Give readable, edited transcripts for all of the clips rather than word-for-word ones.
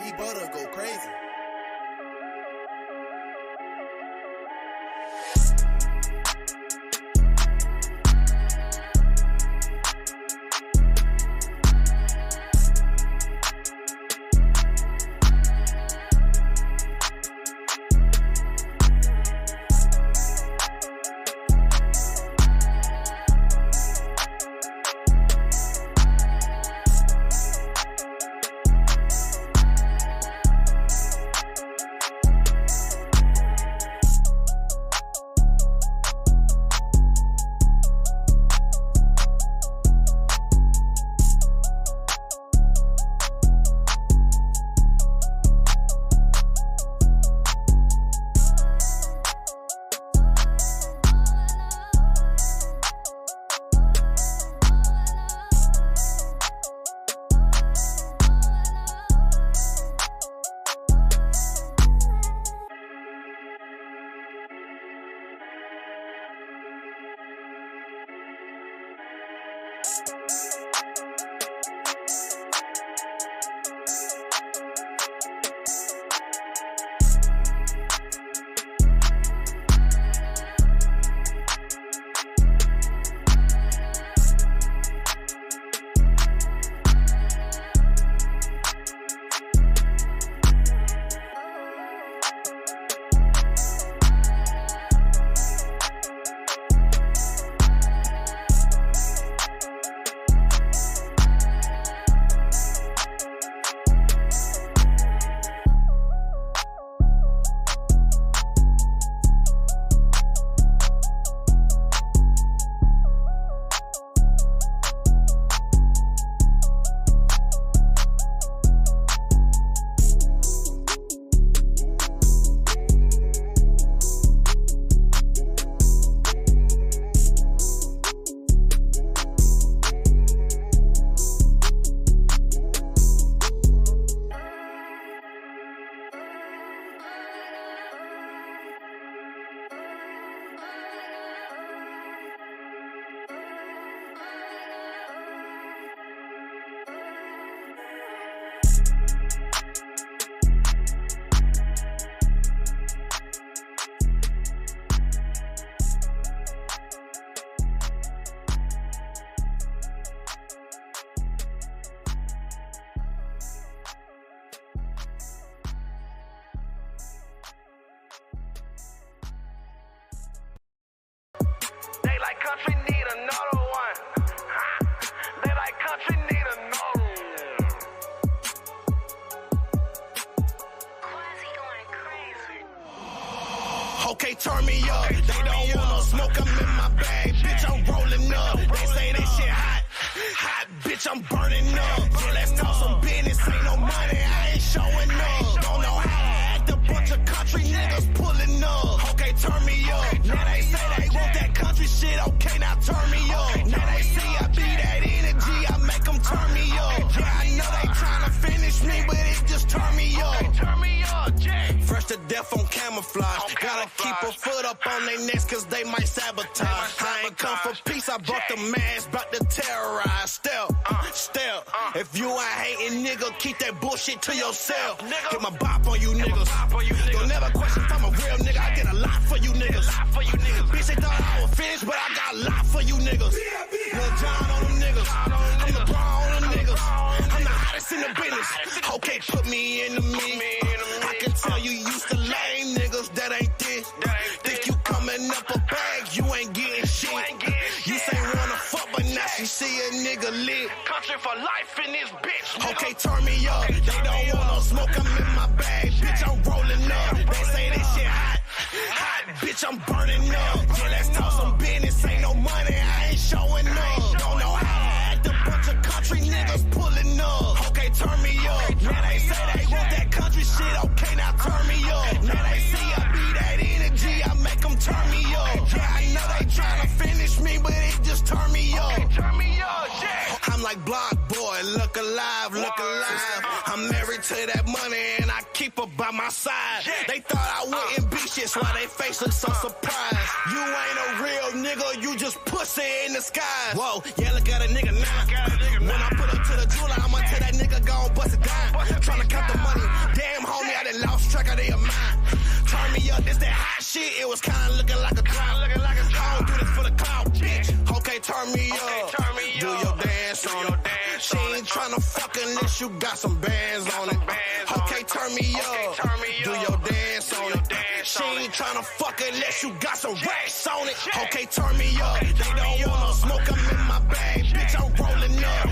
He butter go crazy. Okay, turn me up. They don't want no smoke, I'm in my bag. Bitch, I'm rolling up. They say this shit hot. Hot, bitch, I'm burning up. Yeah, let's talk some business. Ain't no money, I ain't showing up. Don't know how to act. A bunch of country niggas pulling up. Okay, turn me up. Now they say they want that country shit. Okay, now turn me up. Now they see I be that energy. I make them turn me up. Yeah, I know they tryna finish me, but it just turn me up. Turn me up, Jay. Fresh to death on camouflage. Gotta keep a foot up on their necks cause they might sabotage. I ain't come for peace, I brought the mask, bout to terrorize. Step. If you ain't hating, nigga, keep that bullshit to yourself. Get my bop on you niggas. Don't never question if I'm a real nigga. I get a lot for you niggas. Bitch, they thought I was finished, but I got a lot for you niggas. Lil John on them niggas. I'm the Braun on them niggas. I'm the hottest in the business. Okay, put me in the mix. I can tell you used to lame niggas that ain't this. Think you coming up a bag, you ain't getting shit. You say wanna fuck, but now she see a nigga lit. Country for life in this bitch. Okay, turn me up. They don't want no smoke, I'm in my bag. Bitch, I'm rolling up. They say this shit hot. Hot, bitch, I'm burning up. Yeah, let's talk some business. Ain't no money, I ain't showing up. Don't know how to act. A bunch of country niggas pulling up. Okay, turn me up. Now they say they want that country shit. Okay, now turn me up. Now they see I be that energy. I make them turn me up. Yeah, I know they tryna finish me, but it just turn me up. Okay, turn me up, Jay. I'm like Block Boy, look alive, look alive. I'm married to that money and I keep her by my side. They thought I wouldn't be shit, so why they face look so surprised. You ain't a real nigga, you just pussy in the skies. Whoa, yeah, look at a nigga now. When I put up to the jeweler, I'ma tell that nigga gon' bust it down. Tryna count the money. Damn, homie, I done lost track of their mind. Turn me up, this that hot shit. It was kinda looking like a clown. I don't do this for the clout, bitch. Okay, turn me up. Do your dance on it. She ain't tryna fuck unless you got some bands on it. Okay, turn me up. Do your dance on it. She ain't tryna fuck unless you got some racks on it. Okay, turn me up. They don't wanna smoke, I'm in my bag. Bitch, I'm rolling up.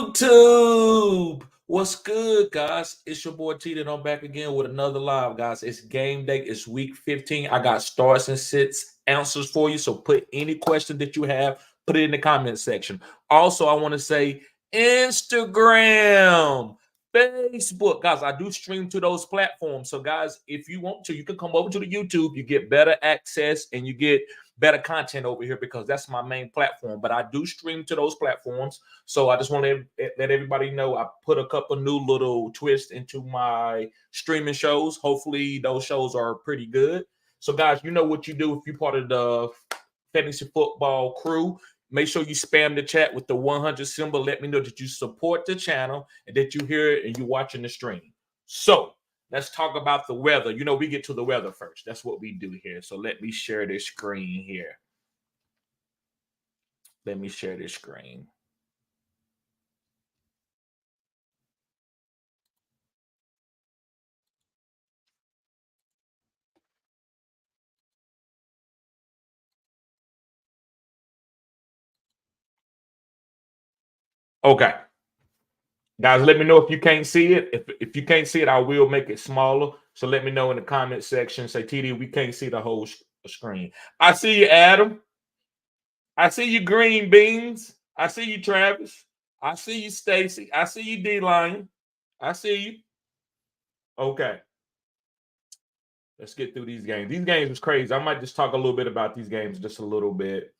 YouTube, what's good, guys? It's your boy T, and I'm back again with another live, guys. It's game day. It's week 15. I got starts and sits answers for you. So put any question that you have, put it in the comment section. Also, I want to say Instagram, Facebook, guys. I do stream to those platforms. So, guys, if you want to, you can come over to the YouTube. You get better access and you get better content over here because that's my main platform. But I do stream to those platforms. So I just want to let everybody know I put a couple new little twists into my streaming shows. Hopefully those shows are pretty good. So guys, you know what you do if you're part of the fantasy football crew. Make sure you spam the chat with the 100 symbol. Let me know that you support the channel and that you hear it and you're watching the stream. So let's talk about the weather. You know, we get to the weather first. That's what we do here. So let me share this screen here. Let me share this screen. Okay. Guys, let me know if you can't see it. If you can't see it, I will make it smaller. So let me know in the comment section. Say, TD, we can't see the whole screen. I see you, Adam. I see you, Green Beans. I see you, Travis. I see you, Stacy. I see you, D-Lion. I see you. Okay. Let's get through these games. These games was crazy. I might just talk a little bit about these games just a little bit.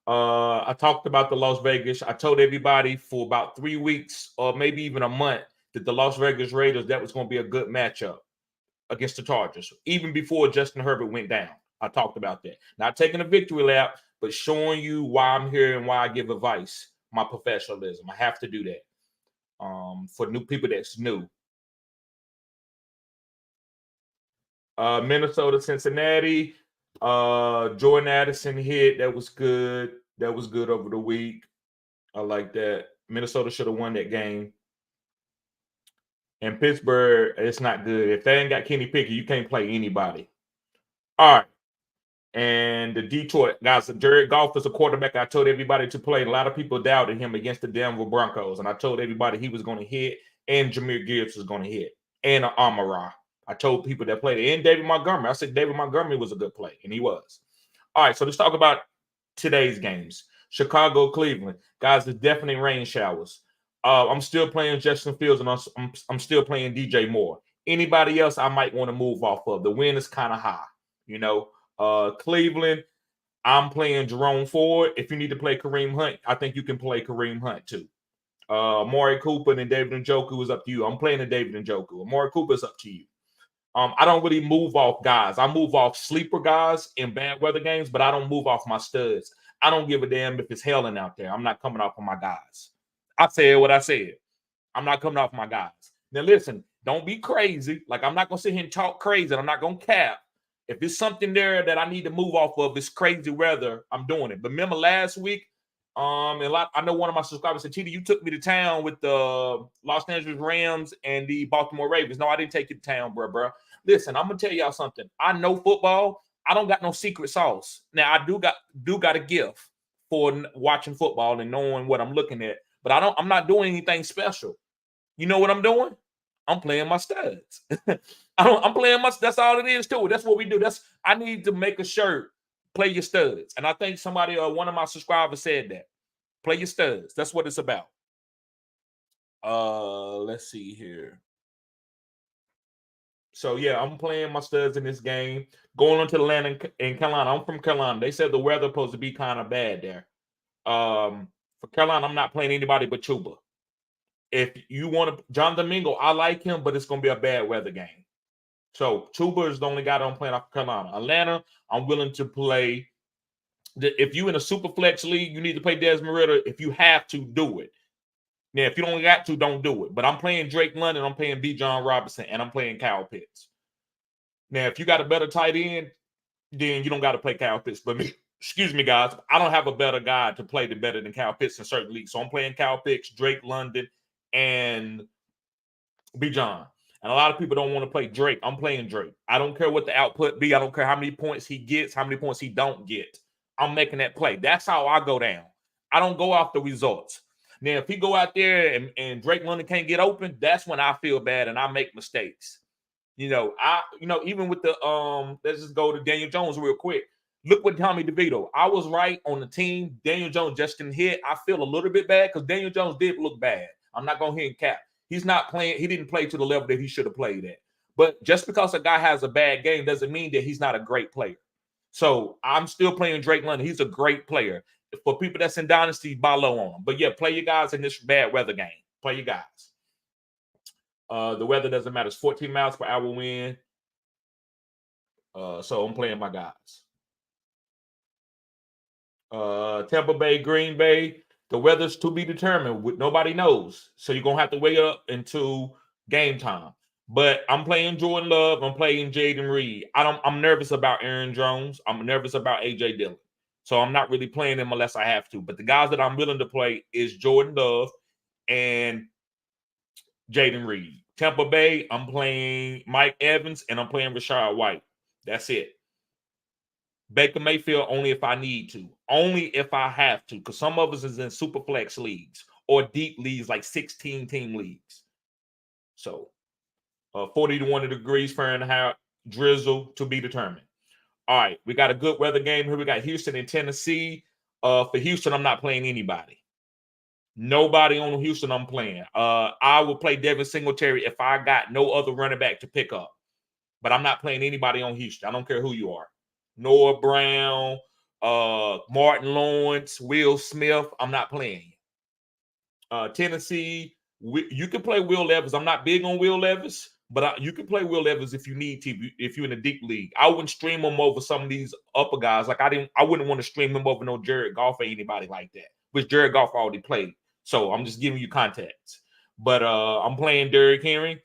I talked about the Las Vegas. I told everybody for about 3 weeks or maybe even a month that the Las Vegas Raiders, that was going to be a good matchup against the Chargers. Even before Justin Herbert went down, I talked about that. Not taking a victory lap, but showing you why I'm here and why I give advice, my professionalism. I have to do that for new people that's new. Minnesota, Cincinnati. Jordan Addison hit. That was good. That was good over the week. I like that. Minnesota should have won that game. And Pittsburgh, it's not good. If they ain't got Kenny Pickett, you can't play anybody. All right. And the Detroit guys, Jared Goff is a quarterback I told everybody to play. A lot of people doubted him against the Denver Broncos. And I told everybody he was going to hit, and Jahmyr Gibbs was going to hit, and Amon-Ra. I told people that played it, and David Montgomery. I said David Montgomery was a good play, and he was. All right, so let's talk about today's games. Chicago, Cleveland. Guys, there's definitely rain showers. I'm still playing Justin Fields, and I'm still playing DJ Moore. Anybody else I might want to move off of. The wind is kind of high, you know. Cleveland, I'm playing Jerome Ford. If you need to play Kareem Hunt, I think you can play Kareem Hunt too. Amari Cooper and David Njoku is up to you. I'm playing the David Njoku. Amari Cooper is up to you. I don't really move off guys. I move off sleeper guys in bad weather games, but I don't move off my studs. I don't give a damn if it's hailing out there. I'm not coming off on my guys. I said what I said. I'm not coming off my guys. Now, listen, don't be crazy. Like, I'm not going to sit here and talk crazy. I'm not going to cap. If there's something there that I need to move off of, it's crazy weather, I'm doing it. But remember last week, I know one of my subscribers said, Cheetah, you took me to town with the Los Angeles Rams and the Baltimore Ravens. No, I didn't take you to town, bro. Listen, I'm gonna tell y'all something. I know football. I don't got no secret sauce. Now, I do got a gift for watching football and knowing what I'm looking at. but I'm not doing anything special. You know what I'm doing? I'm playing my studs. I'm playing my. That's all it is to it. That's what we do. I need to make a shirt. Play your studs, and I think somebody one of my subscribers said that. Play your studs. That's what it's about. Let's see here. So yeah, I'm playing my studs in this game. Going on to the land in Carolina. I'm from Carolina. They said the weather supposed to be kind of bad there. For Carolina, I'm not playing anybody but Chuba. If you want to, John Domingo, I like him, but it's going to be a bad weather game. So Chuba is the only guy that I'm playing off Carolina. Atlanta, I'm willing to play. If you in a super flex league, you need to play Desmond Ritter. If you have to, do it. Now, if you don't got to, don't do it. But I'm playing Drake London, I'm playing B. John Robinson, and I'm playing Kyle Pitts. Now, if you got a better tight end, then you don't got to play Kyle Pitts. But me, excuse me, guys, I don't have a better guy to play better than Kyle Pitts in certain leagues. So I'm playing Kyle Pitts, Drake London, and B. John. And a lot of people don't want to play Drake. I'm playing Drake. I don't care what the output be. I don't care how many points he gets, how many points he don't get. I'm making that play. That's how I go down. I don't go off the results. Now, if he go out there and Drake London can't get open, that's when I feel bad and I make mistakes. Even with the let's just go to Daniel Jones real quick. Look what Tommy DeVito. I was right on the team. Daniel Jones just didn't hit. I feel a little bit bad because Daniel Jones did look bad. I'm not going to hit and cap. He's not playing. He didn't play to the level that he should have played at. But just because a guy has a bad game doesn't mean that he's not a great player. So I'm still playing Drake London. He's a great player. For people that's in Dynasty, buy low on him. But yeah, play your guys in this bad weather game. Play your guys. The weather doesn't matter. It's 14 miles per hour wind. So I'm playing my guys. Tampa Bay, Green Bay. The weather's to be determined. Nobody knows. So you're going to have to wait up until game time. But I'm playing Jordan Love. I'm playing Jaden Reed. I'm nervous about Aaron Jones. I'm nervous about A.J. Dillon. So I'm not really playing them unless I have to. But the guys that I'm willing to play is Jordan Love and Jaden Reed. Tampa Bay, I'm playing Mike Evans and I'm playing Rashad White. That's it. Baker Mayfield only if I need to. Only if I have to. Because some of us is in super flex leagues or deep leagues like 16-team leagues. So 40 to 1 degrees Fahrenheit, drizzle to be determined. All right, we got a good weather game here. We got Houston and Tennessee. For Houston, I'm not playing anybody. Nobody on Houston I'm playing. I will play Devin Singletary if I got no other running back to pick up. But I'm not playing anybody on Houston. I don't care who you are. Noah Brown, Martin Lawrence, Will Smith. I'm not playing. Tennessee, you can play Will Levis. I'm not big on Will Levis, but you can play Will Levis if you need to. If you're in a deep league, I wouldn't stream him over some of these upper guys. Like I wouldn't want to stream him over no Jared Goff or anybody like that. Which Jared Goff already played. So I'm just giving you context. But I'm playing Derrick Henry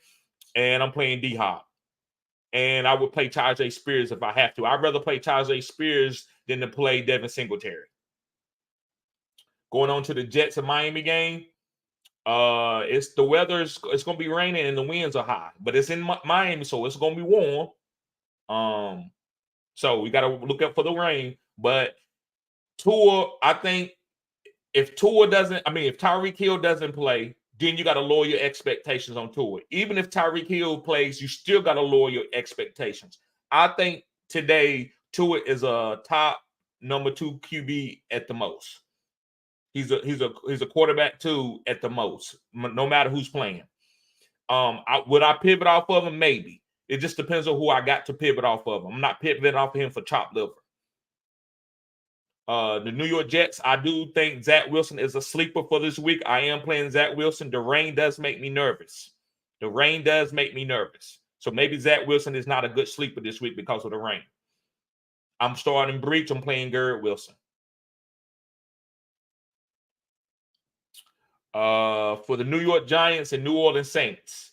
and I'm playing D-Hop. And I would play Tajay Spears if I have to. I'd rather play Tajay Spears than to play Devin Singletary. Going on to the Jets and Miami game. It's the weather. It's going to be raining and the winds are high. But it's in Miami, so it's going to be warm. So we got to look up for the rain. But Tua, I think if Tyreek Hill doesn't play, then you got to lower your expectations on Tua. Even if Tyreek Hill plays, you still got to lower your expectations. I think today Tua is a top number 2 QB at the most. He's a quarterback 2 at the most, no matter who's playing. Would I pivot off of him? Maybe. It just depends on who I got to pivot off of him. I'm not pivoting off of him for chopped liver. The New York Jets, I do think Zach Wilson is a sleeper for this week. I am playing Zach Wilson. The rain does make me nervous. So maybe Zach Wilson is not a good sleeper this week because of the rain. I'm starting Breach. I'm playing Garrett Wilson. For the New York Giants and New Orleans Saints,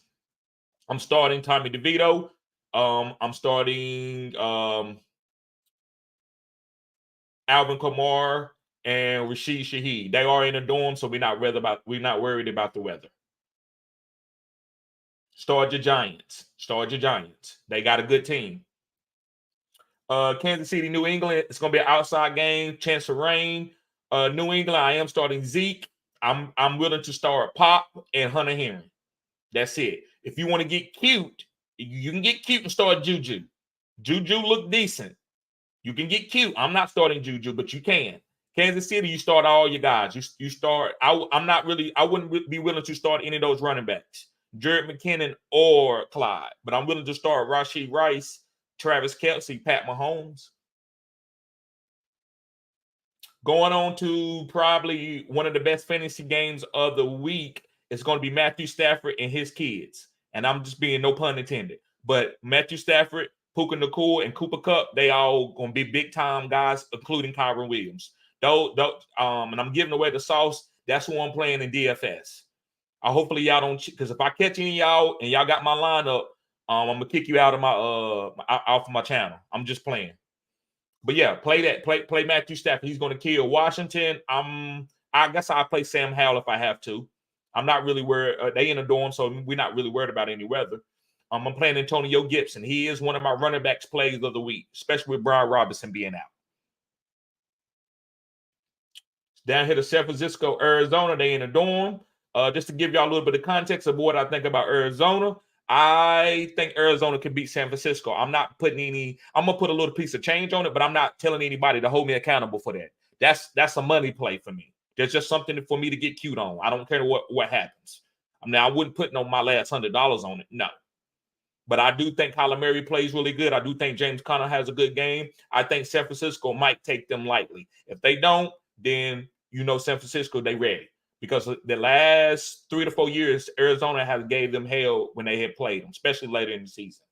I'm starting Tommy DeVito. I'm starting Alvin Kamara and Rashid Shaheed. They are in a dorm, so we're not worried about the weather. Start your Giants. They got a good team. Kansas City, New England. It's going to be an outside game. Chance of rain. New England, I am starting Zeke. I'm willing to start Pop and Hunter Henry. That's it. If you want to get cute, you can get cute and start Juju. Juju look decent. You can get cute. I'm not starting Juju, but you can. Kansas City, you start all your guys. You start. I'm not really. I wouldn't be willing to start any of those running backs, Jared McKinnon or Clyde. But I'm willing to start Rashee Rice, Travis Kelce, Pat Mahomes. Going on to probably one of the best fantasy games of the week is going to be Matthew Stafford and his kids. And I'm just being no pun intended. But Matthew Stafford, Puka Nacua, and Cooper Kupp, they all going to be big time guys, including Kyron Williams. And I'm giving away the sauce. That's who I'm playing in DFS. Hopefully y'all don't, because if I catch any of y'all and y'all got my lineup, I'm gonna kick you out of my off of my channel. I'm just playing. But yeah, play Matthew Stafford. He's going to kill Washington. I guess I'll play Sam Howell if I have to. I'm not really worried. They in a dorm, so we're not really worried about any weather. I'm playing Antonio Gibson. He is one of my running backs plays of the week, especially with Brian Robinson being out. Down here to San Francisco, Arizona. They in a dorm. Just to give y'all a little bit of context of what I think about Arizona. I think Arizona can beat San Francisco. I'm not putting any. I'm gonna put a little piece of change on it, but I'm not telling anybody to hold me accountable for that. That's a money play for me. There's just something for me to get cute on. I don't care what happens. I mean, I wouldn't put my last $100 on it. No, but I do think Kyler Murray plays really good. I do think James Conner has a good game. I think San Francisco might take them lightly. If they don't, then San Francisco, they ready. Because the last 3 to 4 years, Arizona has gave them hell when they had played them, especially later in the season.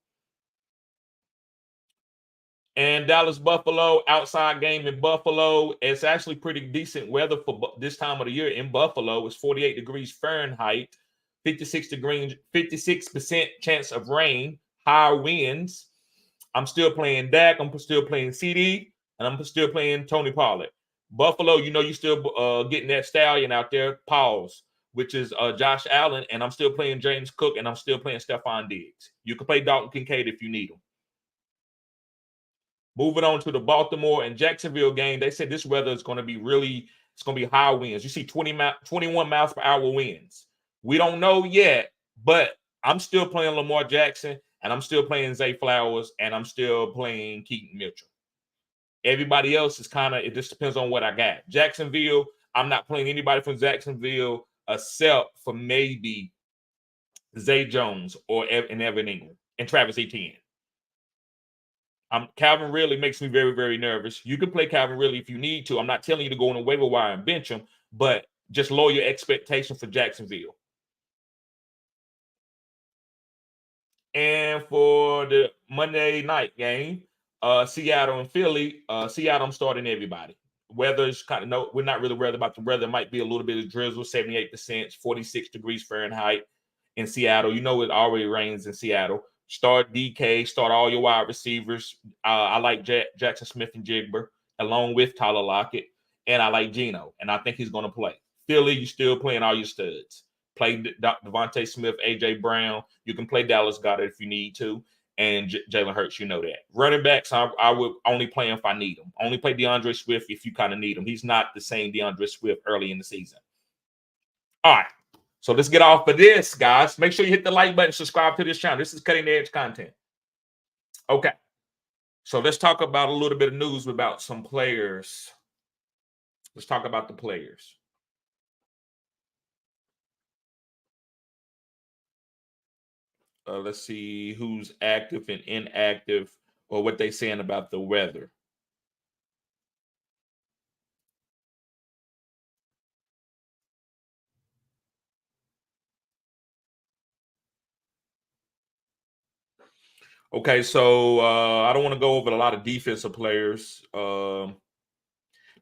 And Dallas Buffalo, outside game in Buffalo. It's actually pretty decent weather for this time of the year in Buffalo. It's 48 degrees Fahrenheit, 56% chance of rain, high winds. I'm still playing Dak. I'm still playing CD, and I'm still playing Tony Pollard. Buffalo, you still getting that stallion out there, pause, which is Josh Allen, and I'm still playing James Cook, and I'm still playing Stephon Diggs. You can play Dalton Kincaid if you need him. Moving on to the Baltimore and Jacksonville game, they said this weather is going to be it's going to be high winds. You see 21 miles per hour winds. We don't know yet, but I'm still playing Lamar Jackson, and I'm still playing Zay Flowers, and I'm still playing Keaton Mitchell. Everybody else is it just depends on what I got. Jacksonville, I'm not playing anybody from Jacksonville except for maybe Zay Jones and Evan Ingram and Travis Etienne. Calvin Ridley makes me very, very nervous. You can play Calvin Ridley if you need to. I'm not telling you to go on a waiver wire and bench him, but just lower your expectation for Jacksonville. And for the Monday night game, Seattle and Philly, Seattle, I'm starting everybody. Weather's we're not really worried about the weather. It might be a little bit of drizzle, 78%, 46 degrees Fahrenheit in Seattle. It already rains in Seattle. Start DK, start all your wide receivers. I like Jackson Smith and Jigba, along with Tyler Lockett, and I like Geno, and I think he's going to play. Philly, you're still playing all your studs. Play Devontae Smith, A.J. Brown. You can play Dallas Goedert if you need to. And Jalen Hurts, you know that. Running backs, I would only play him if I need him. Only play DeAndre Swift if you kind of need him. He's not the same DeAndre Swift early in the season. All right. So let's get off of this, guys. Make sure you hit the like button, subscribe to this channel. This is cutting edge content. Okay. So let's talk about a little bit of news about some players. Let's talk about the players. Let's see who's active and inactive or what they're saying about the weather. Okay, so I don't want to go over a lot of defensive players.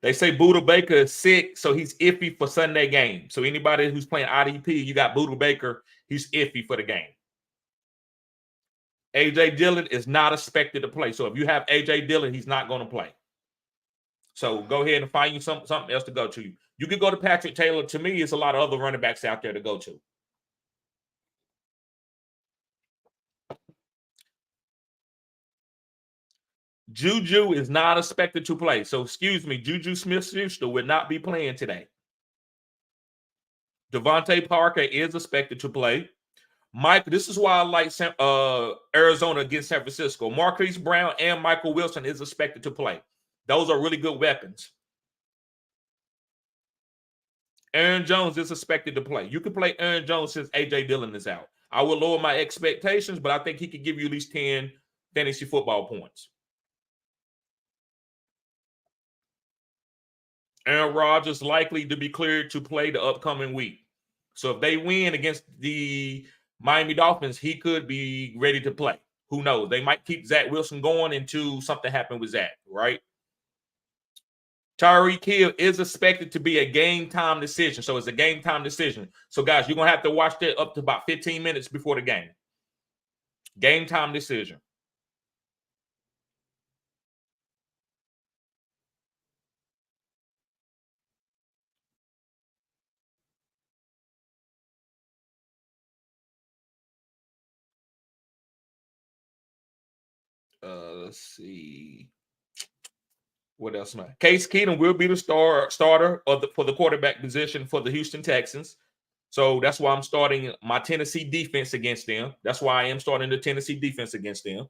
They say Budda Baker is sick, so he's iffy for Sunday game. So anybody who's playing IDP, you got Budda Baker, he's iffy for the game. A.J. Dillon is not expected to play. So if you have A.J. Dillon, he's not going to play. So go ahead and find you something else to go to. You could go to Patrick Taylor. To me, it's a lot of other running backs out there to go to. Juju is not expected to play. So excuse me, Juju Smith-Schuster would not be playing today. Devontae Parker is expected to play. Mike, this is why I like Arizona against San Francisco. Marquise Brown and Michael Wilson is expected to play. Those are really good weapons. Aaron Jones is expected to play. You can play Aaron Jones since A.J. Dillon is out. I will lower my expectations, but I think he could give you at least 10 fantasy football points. Aaron Rodgers likely to be cleared to play the upcoming week. So if they win against the Miami Dolphins, he could be ready to play. Who knows? They might keep Zach Wilson going until something happened with Zach, right? Tyreek Hill is expected to be a game time decision. So it's a game time decision. So, guys, you're going to have to watch that up to about 15 minutes before the game. Game time decision. Let's see. What else, man? Case Keenum will be the starter for the quarterback position for the Houston Texans. So that's why I'm starting my Tennessee defense against them. That's why I am starting the Tennessee defense against them.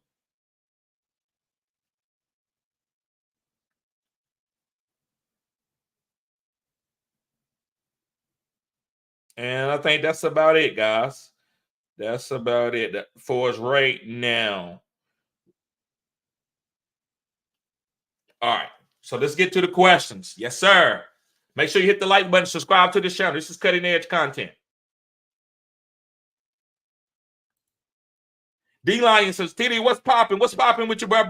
And I think that's about it, guys. That's about it for us right now. All right. So let's get to the questions. Yes, sir. Make sure you hit the like button, subscribe to the channel. This is cutting edge content. D Lion says, TD, what's popping? What's popping with you, bro?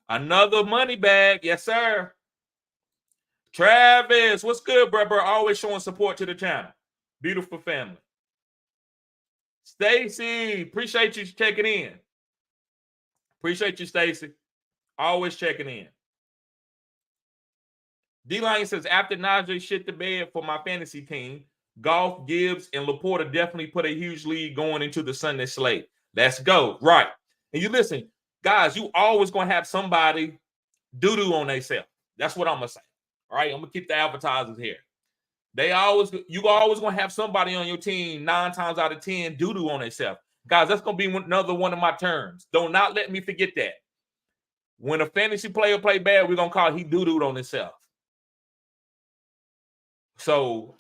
Another money bag. Yes, sir. Travis, what's good, bro? Always showing support to the channel. Beautiful family. Stacy, appreciate you checking in. Appreciate you, Stacy. Always checking in. D-Line says, after Najee shit the bed for my fantasy team, Goff, Gibbs, and Laporta definitely put a huge lead going into the Sunday slate. Let's go. Right. And you listen, guys, you always going to have somebody doo-doo on themselves. That's what I'm going to say. All right, I'm going to keep the advertisers here. You always going to have somebody on your team 9 times out of 10 doo-doo on themselves. Guys, that's going to be another one of my terms. Do not let me forget that. When a fantasy player play bad, we're going to call he doo-dooed on himself. So,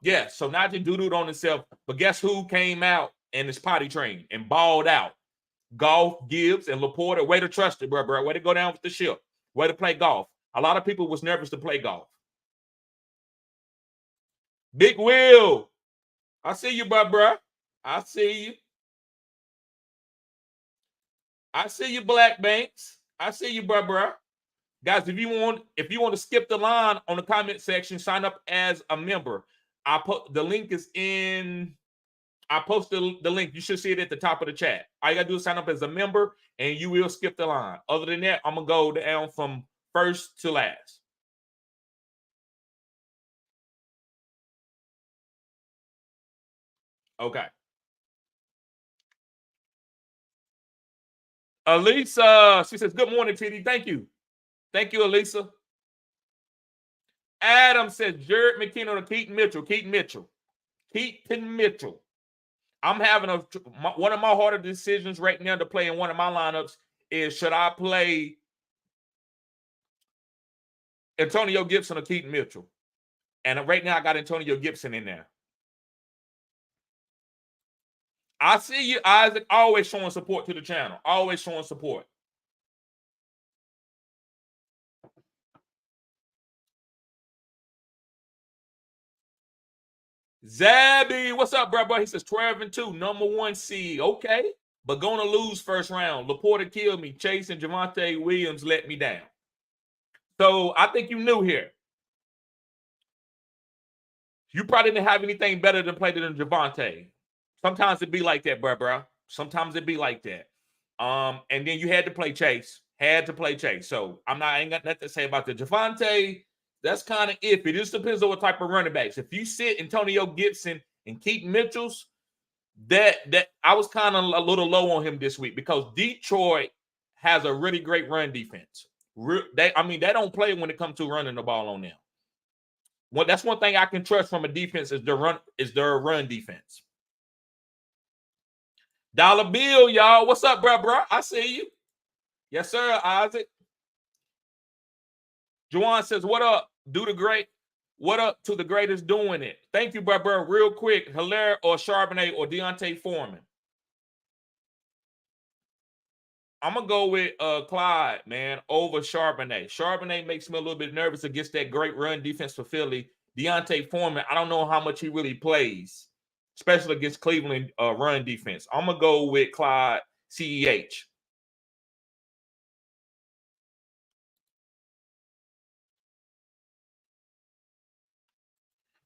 yeah, so Najee doo-dooed on himself. But guess who came out and is potty trained and balled out? Goff, Gibbs, and Laporta. Way to trust it, bro. Way to go down with the ship. Way to play golf. A lot of people was nervous to play golf. Big Will. I see you, bro. I see you. I see you, Black Banks. I see you, bro. Guys, if you want to skip the line on the comment section, sign up as a member. I put the link is in. I posted the link. You should see it at the top of the chat. All you gotta do is sign up as a member, and you will skip the line. Other than that, I'm gonna go down from first to last. Okay. Elisa, she says, good morning, TD. Thank you. Thank you, Elisa. Adam says, Jared McKinnon or Keaton Mitchell. Keaton Mitchell. I'm having one of my harder decisions right now to play in one of my lineups is should I play Antonio Gibson or Keaton Mitchell? And right now I got Antonio Gibson in there. I see you, Isaac, always showing support to the channel. Always showing support. Zabby, what's up, bro? He says 12-2, number 1 seed. Okay, but going to lose first round. Laporta killed me. Chase and Javonte Williams let me down. So I think you knew here. You probably didn't have anything better than play than Javonte. Sometimes it be like that, bro. Sometimes it be like that. And then you had to play Chase. So I ain't got nothing to say about the Javonte. That's kind of iffy. It just depends on what type of running backs. If you sit Antonio Gibson and Keaton Mitchell's, that I was kind of a little low on him this week because Detroit has a really great run defense. They don't play when it comes to running the ball on them. That's one thing I can trust from a defense is their run defense. Dollar Bill, y'all. What's up, bro? I see you. Yes, sir, Isaac. Juwan says, what up? What up to the greatest doing it? Thank you, bro. Real quick, Hilaire or Charbonnet or Deontay Foreman? I'm going to go with Clyde, man, over Charbonnet. Charbonnet makes me a little bit nervous against that great run defense for Philly. Deontay Foreman, I don't know how much he really plays, especially against Cleveland run defense. I'm going to go with Clyde, CEH.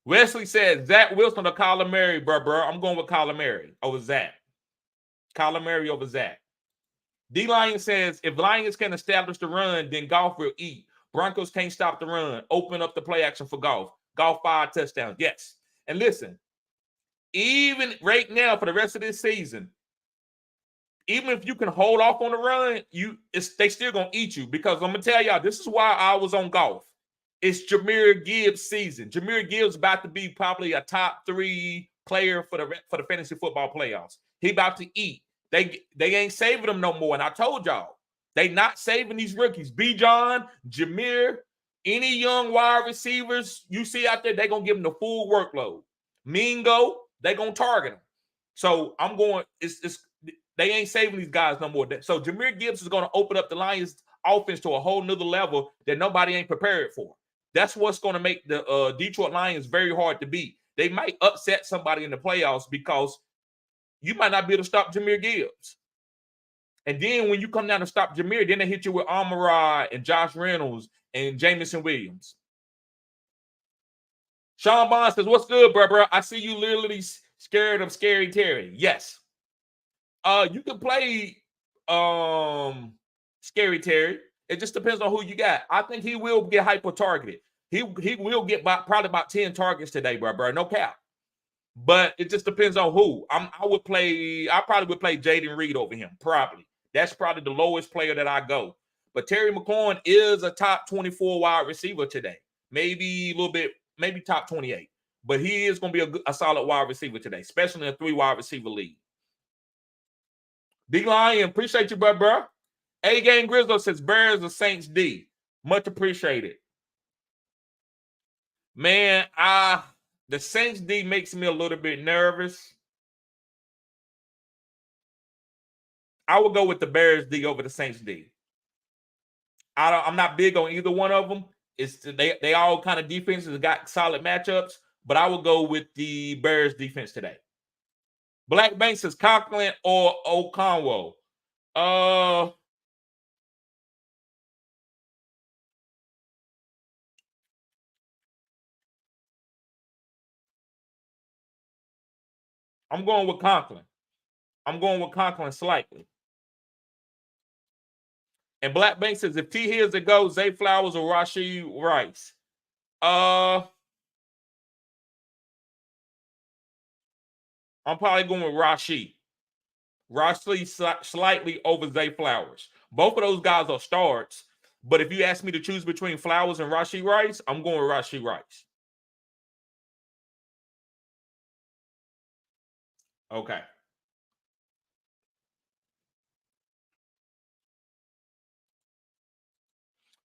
Wesley says, Zach Wilson or Kyler Murray, bro. I'm going with Kyler Murray over Zach. Kyler Murray over Zach. D-Lion says, if Lions can establish the run, then Goff will eat. Broncos can't stop the run. Open up the play action for Goff. Goff 5 touchdowns. Yes. And listen, even right now for the rest of this season, even if you can hold off on the run, they still going to eat you. Because I'm going to tell y'all, this is why I was on Goff. It's Jahmyr Gibbs' season. Jahmyr Gibbs about to be probably a top 3 player for the fantasy football playoffs. He about to eat. They ain't saving them no more. And I told y'all, they not saving these rookies. Bijan, Jahmyr, any young wide receivers you see out there, they going to give them the full workload. Mingo, they going to target them. So I'm going, they ain't saving these guys no more. So Jahmyr Gibbs is going to open up the Lions offense to a whole nother level that nobody ain't prepared for. That's what's going to make the Detroit Lions very hard to beat. They might upset somebody in the playoffs because you might not be able to stop Jahmyr Gibbs. And then when you come down to stop Jahmyr, then they hit you with Amon-Ra and Josh Reynolds and Jameson Williams. Sean Bond says, what's good, bro? I see you literally scared of Scary Terry. Yes. You can play Scary Terry. It just depends on who you got. I think he will get hyper-targeted. He will get probably about 10 targets today, bro. No cap. But it just depends on who. I probably would play Jaden Reed over him. Probably. That's probably the lowest player that I go. But Terry McLaurin is a top 24 wide receiver today. Maybe a little bit, maybe top 28. But he is going to be a solid wide receiver today, especially in a 3 wide receiver league. D-Lion, appreciate you, bro. A-Game Grizzle says Bears or Saints D. Much appreciated. Man, the Saints D makes me a little bit nervous. I would go with the Bears D over the Saints D. I'm not big on either one of them. They all kind of defenses got solid matchups, but I will go with the Bears defense today. Black Bank says Conklin or Okonwo. I'm going with Conklin. I'm going with Conklin slightly. And Black Bank says, if T hears it go, Zay Flowers or Rashee Rice. I'm probably going with Rashee. Rashee slightly over Zay Flowers. Both of those guys are starts. But if you ask me to choose between Flowers and Rashee Rice, I'm going with Rashee Rice. Okay.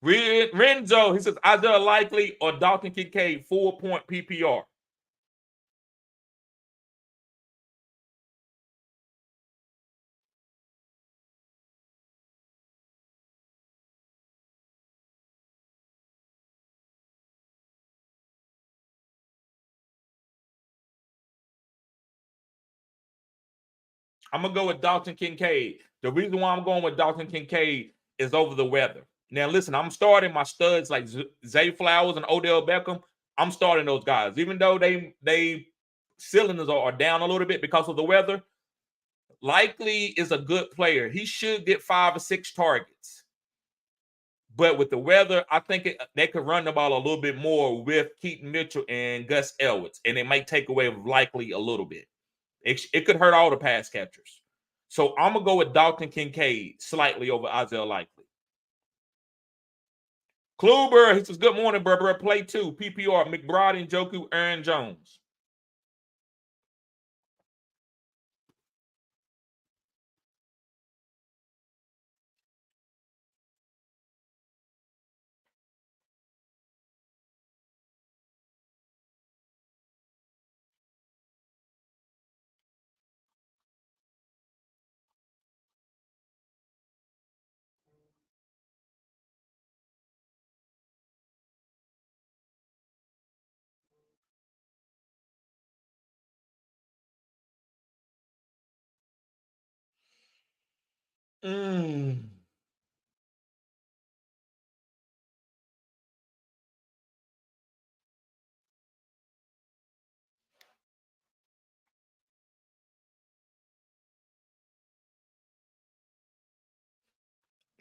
Renzo, he says, Isaiah Likely or Dalton Kincaid, 4-point PPR. I'm going to go with Dalton Kincaid. The reason why I'm going with Dalton Kincaid is over the weather. Now, listen, I'm starting my studs like Zay Flowers and Odell Beckham. I'm starting those guys. Even though they cylinders are down a little bit because of the weather, Likely is a good player. He should get 5 or 6 targets. But with the weather, I think they could run the ball a little bit more with Keaton Mitchell and Gus Edwards, and it might take away Likely a little bit. It could hurt all the pass catchers. So I'm going to go with Dalton Kincaid slightly over Isaiah Likely. Kluber, he says, good morning, bro. Play 2. PPR, McBride, Njoku, Aaron Jones.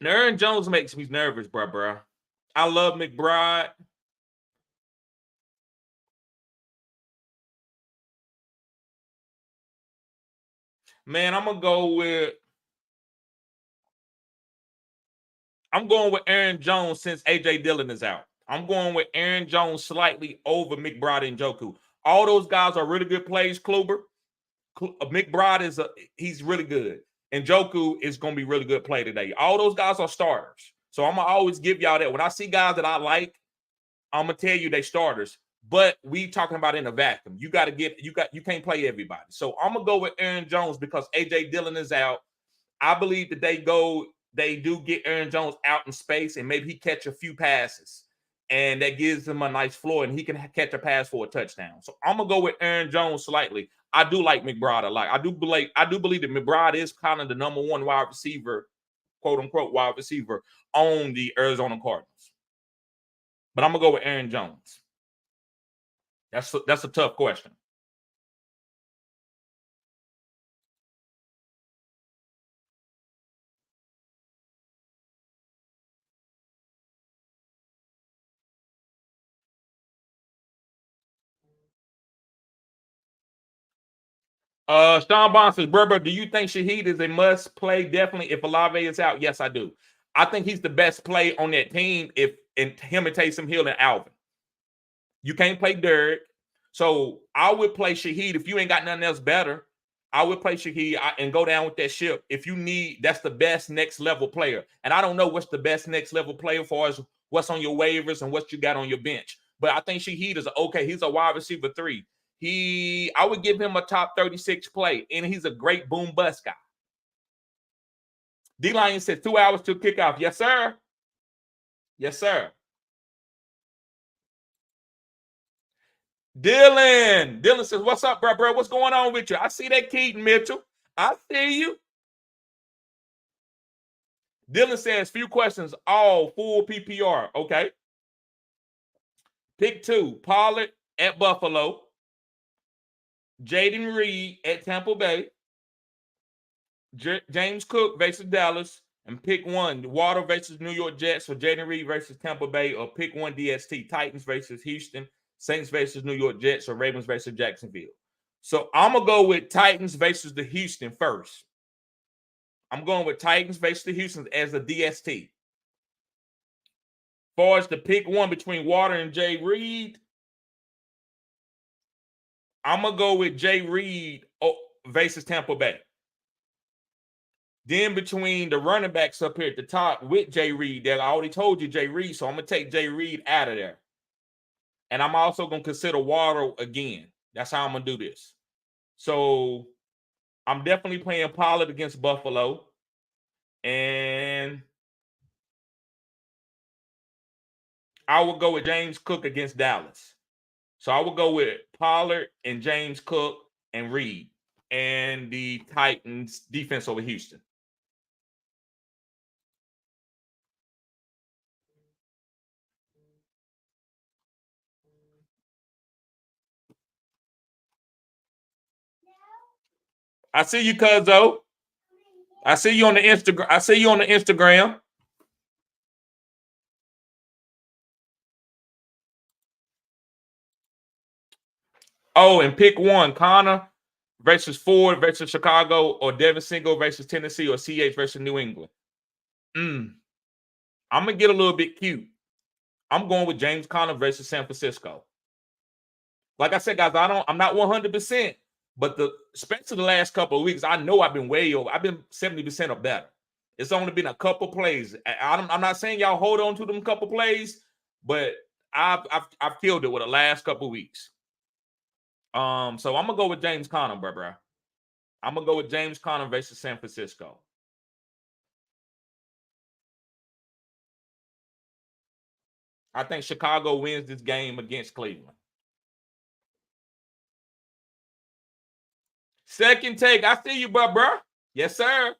Aaron Jones makes me nervous, bro. I love McBride. Man, I'm going with Aaron Jones since A.J. Dillon is out. I'm going with Aaron Jones slightly over McBride and Njoku. All those guys are really good plays, Kluber. McBride he's really good. And Njoku is going to be really good play today. All those guys are starters. So I'm going to always give y'all that. When I see guys that I like, I'm going to tell you they starters. But we talking about in a vacuum. You can't play everybody. So I'm going to go with Aaron Jones because A.J. Dillon is out. I believe that they do get Aaron Jones out in space and maybe he catch a few passes and that gives him a nice floor and he can catch a pass for a touchdown. So I'm gonna go with Aaron Jones slightly. I do like McBride a lot. I do believe that McBride is kind of the number one wide receiver, quote unquote wide receiver on the Arizona Cardinals. But I'm gonna go with Aaron Jones. That's a tough question. Sean Bond says, bro, do you think Shaheed is a must play? Definitely. If Olave is out, yes, I do. I think he's the best play on that team if him and Taysom Hill and Alvin. You can't play Derek. So I would play Shaheed. If you ain't got nothing else better, I would play Shaheed and go down with that ship. If you need, that's the best next level player. And I don't know what's the best next level player for us, what's on your waivers and what you got on your bench. But I think Shaheed is okay. He's a wide receiver 3. I would give him a top 36 play, and he's a great boom bust guy. D-Lion said 2 hours to kickoff. Yes, sir. Yes, sir. Dylan says, what's up, bro? What's going on with you? I see that, Keaton Mitchell. I see you. Dylan says, few questions, all full PPR. Okay. Pick 2, Pollard at Buffalo. Jaden Reed at Tampa Bay. James Cook versus Dallas. And pick 1, Water versus New York Jets, or Jaden Reed versus Tampa Bay, or pick 1 DST, Titans versus Houston, Saints versus New York Jets, or Ravens versus Jacksonville. So I'm going to go with Titans versus the Houston first. I'm going with Titans versus the Houston as a DST. As far as the pick 1 between Water and Jay Reed, I'm going to go with Jay Reed versus Tampa Bay. Then between the running backs up here at the top with Jay Reed, that I already told you Jay Reed, so I'm going to take Jay Reed out of there. And I'm also going to consider Waddle again. That's how I'm going to do this. So I'm definitely playing Pollard against Buffalo. And I will go with James Cook against Dallas. So I will go with Pollard and James Cook and Reed and the Titans defense over Houston. I see you, Cuzzo. I see you on the Instagram. Oh, and pick 1, Connor versus Ford versus Chicago, or Devin Single versus Tennessee, or CH versus New England. I'm going to get a little bit cute. I'm going with James Conner versus San Francisco. Like I said, guys, I'm not 100%, but especially the last couple of weeks, I know I've been way over. I've been 70% or better. It's only been a couple plays. I'm not saying y'all hold on to them couple plays, but I've killed it with the last couple of weeks. So I'm gonna go with James Conner, bro. I'm gonna go with James Conner versus San Francisco. I think Chicago wins this game against Cleveland. Second take. I see you, bro. Yes, sir.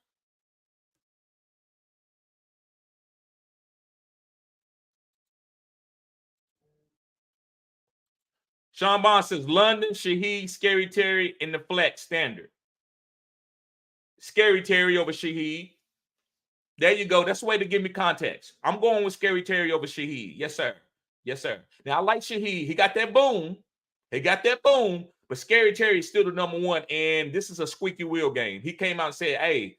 Sean Bond says London, Shaheed, Scary Terry in the flex standard. Scary Terry over Shaheed. There you go. That's the way to give me context. I'm going with Scary Terry over Shaheed. Yes, sir. Yes, sir. Now, I like Shaheed. He got that boom. But Scary Terry is still the number one, and this is a squeaky wheel game. He came out and said, hey,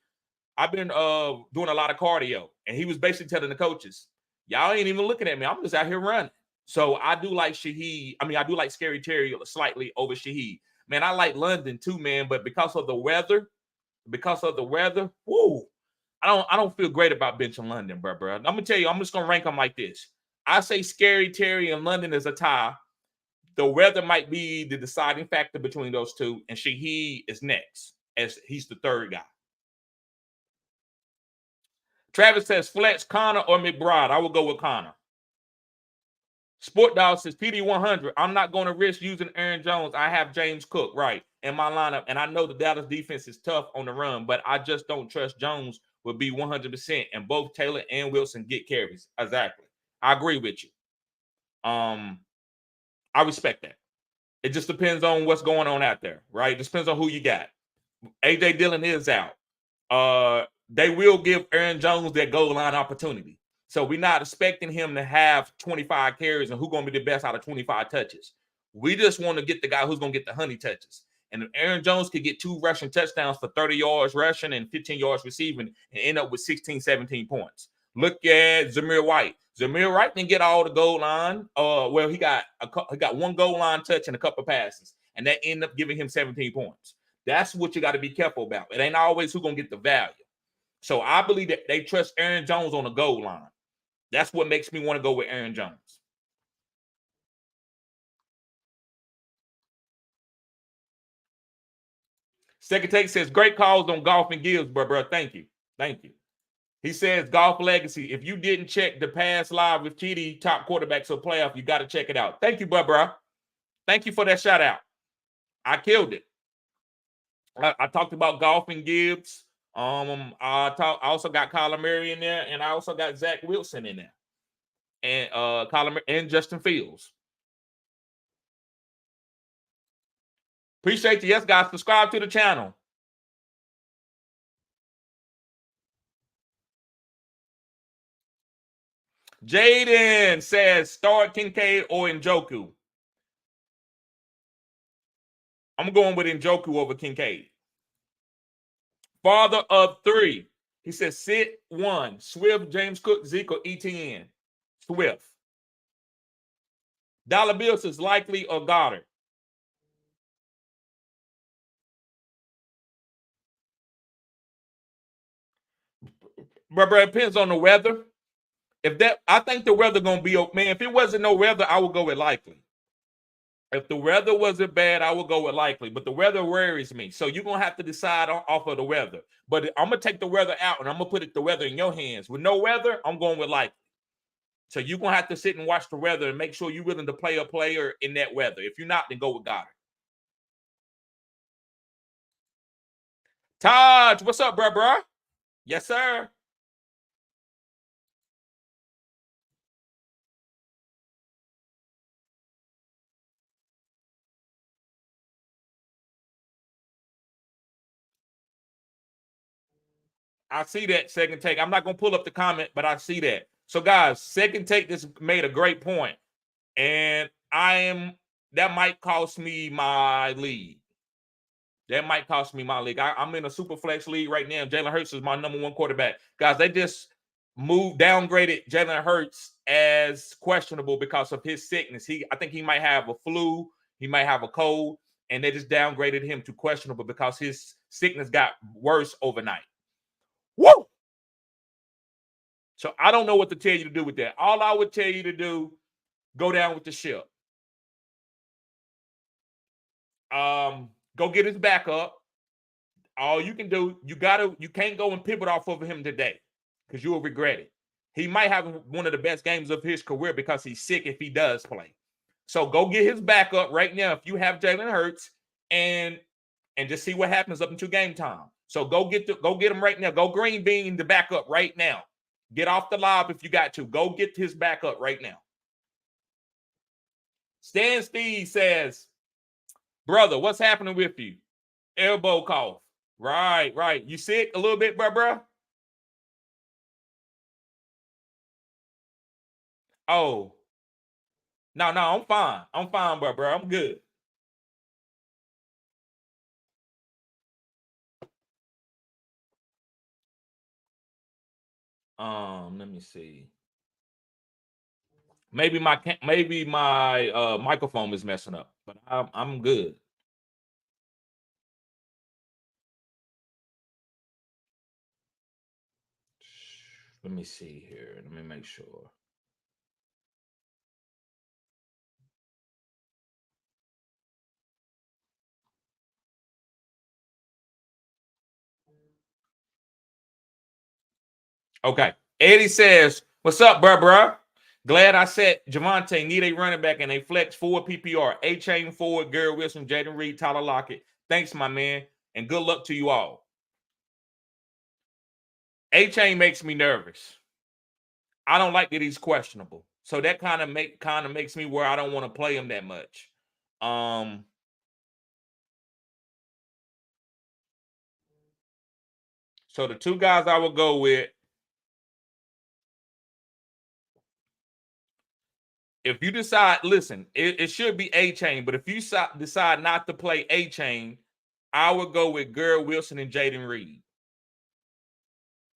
I've been doing a lot of cardio. And he was basically telling the coaches, y'all ain't even looking at me. I'm just out here running. So I do like Shaheed. I do like Scary Terry slightly over Shaheed. Man, I like London too, man. But because of the weather, whoo, I don't feel great about benching London, bro. I'm gonna tell you, I'm just gonna rank them like this. I say Scary Terry and London is a tie. The weather might be the deciding factor between those two, and Shaheed is next, as he's the third guy. Travis says flex Connor or McBride. I will go with Connor. Sport Dog says PD100. I'm not going to risk using Aaron Jones. I have James Cook in my lineup, and I know the Dallas defense is tough on the run, but I just don't trust Jones will be 100%, and both Taylor and Wilson get carries. Exactly. I agree with you. I respect that. It just depends on what's going on out there, right? It just depends on who you got. A.J. Dillon is out. They will give Aaron Jones that goal line opportunity. So we're not expecting him to have 25 carries and who's going to be the best out of 25 touches. We just want to get the guy who's going to get the honey touches. And if Aaron Jones could get 2 rushing touchdowns for 30 yards rushing and 15 yards receiving and end up with 16, 17 points. Look at Zamir White. Zamir White didn't get all the goal line. He got 1 goal line touch and a couple of passes, and that ended up giving him 17 points. That's what you got to be careful about. It ain't always who's going to get the value. So I believe that they trust Aaron Jones on the goal line. That's what makes me want to go with Aaron Jones. Second take says, great calls on Golf and Gibbs, bro. Thank you. He says, Golf Legacy. If you didn't check the past live with TD top quarterbacks of playoff, you got to check it out. Thank you, bro. Thank you for that shout out. I killed it. I talked about Golf and Gibbs. I also got Kyler Murray in there, and I also got Zach Wilson in there, and Kyler and Justin Fields. Appreciate you. Yes, guys. Subscribe to the channel. Jaden says, start Kincaid or Njoku. I'm going with Njoku over Kincaid. Father of 3. He says, sit 1. Swift, James Cook, Zeke, or ETN. Swift. Dollar Bill says likely or Goddard. Bro, it depends on the weather. I think the weather gonna be, man. If it wasn't no weather, I would go with likely. If the weather wasn't bad, I would go with likely. But the weather worries me, so you're gonna have to decide off of the weather. But I'm gonna take the weather out and I'm gonna put the weather in your hands. With no weather, I'm going with likely. So you're gonna have to sit and watch the weather and make sure you're willing to play a player in that weather. If you're not, then go with Goddard. Taj, what's up, bro? Yes, sir. I see that second take. I'm not going to pull up the comment, but I see that. So, guys, second take just made a great point. And that might cost me my league. I'm in a super flex league right now. Jalen Hurts is my number 1 quarterback. Guys, downgraded Jalen Hurts as questionable because of his sickness. I think he might have a flu, he might have a cold, and they just downgraded him to questionable because his sickness got worse overnight. Woo! So I don't know what to tell you to do with that. All I would tell you to do, go down with the ship. Go get his backup. All you can do, you can't go and pivot off of him today because you will regret it. He might have one of the best games of his career because he's sick if he does play. So go get his backup right now if you have Jalen Hurts and just see what happens up until game time. So go get him right now. Go green bean the backup right now. Get off the lob if you got to. Go get his backup right now. Stan Steve says, brother, what's happening with you? Elbow cough. Right. You sick a little bit, bro? Oh. No, I'm fine. I'm fine, bro. I'm good. Let me see. Maybe my microphone is messing up, but I'm good. Let me see here. Let me make sure. Okay. Eddie says, what's up, bruh? Glad I said Javonte need a running back and a flex forward PPR. A-Chain forward, Garrett Wilson, Jaden Reed, Tyler Lockett. Thanks, my man, and good luck to you all. A-Chain makes me nervous. I don't like that he's questionable. So that kind of makes me where I don't want to play him that much. So the two guys I will go with, if you decide, listen, it should be A-Chain, but if you decide not to play A-Chain, I would go with Garrett Wilson and Jaden Reed.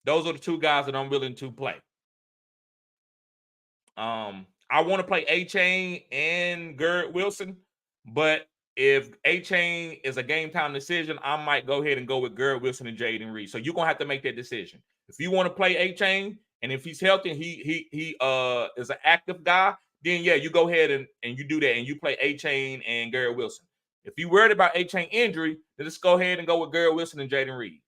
Those are the two guys that I'm willing to play. I want to play A-Chain and Garrett Wilson, but if A-Chain is a game time decision, I might go ahead and go with Garrett Wilson and Jaden Reed. So you're gonna have to make that decision. If you want to play A-Chain and if he's healthy and he is an active guy, then yeah, you go ahead and you do that and you play A-Chain and Garrett Wilson. If you're worried about A-Chain injury, then just go ahead and go with Garrett Wilson and Jaden Reed.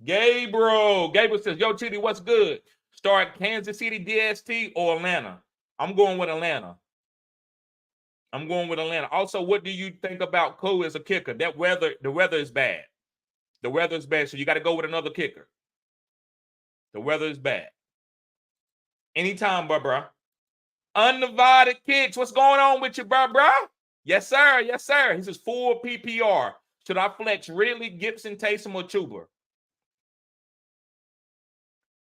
Gabriel says, yo, Chitty, what's good? Start Kansas City, DST, or Atlanta? I'm going with Atlanta. Also, what do you think about Cole as a kicker? The weather is bad. The weather is bad, so you got to go with another kicker. The weather is bad. Anytime, bro. Undivided Kicks, what's going on with you, bro? Yes, sir. He says full PPR. Should I flex Ridley, Gibson, Taysom, or Chuba?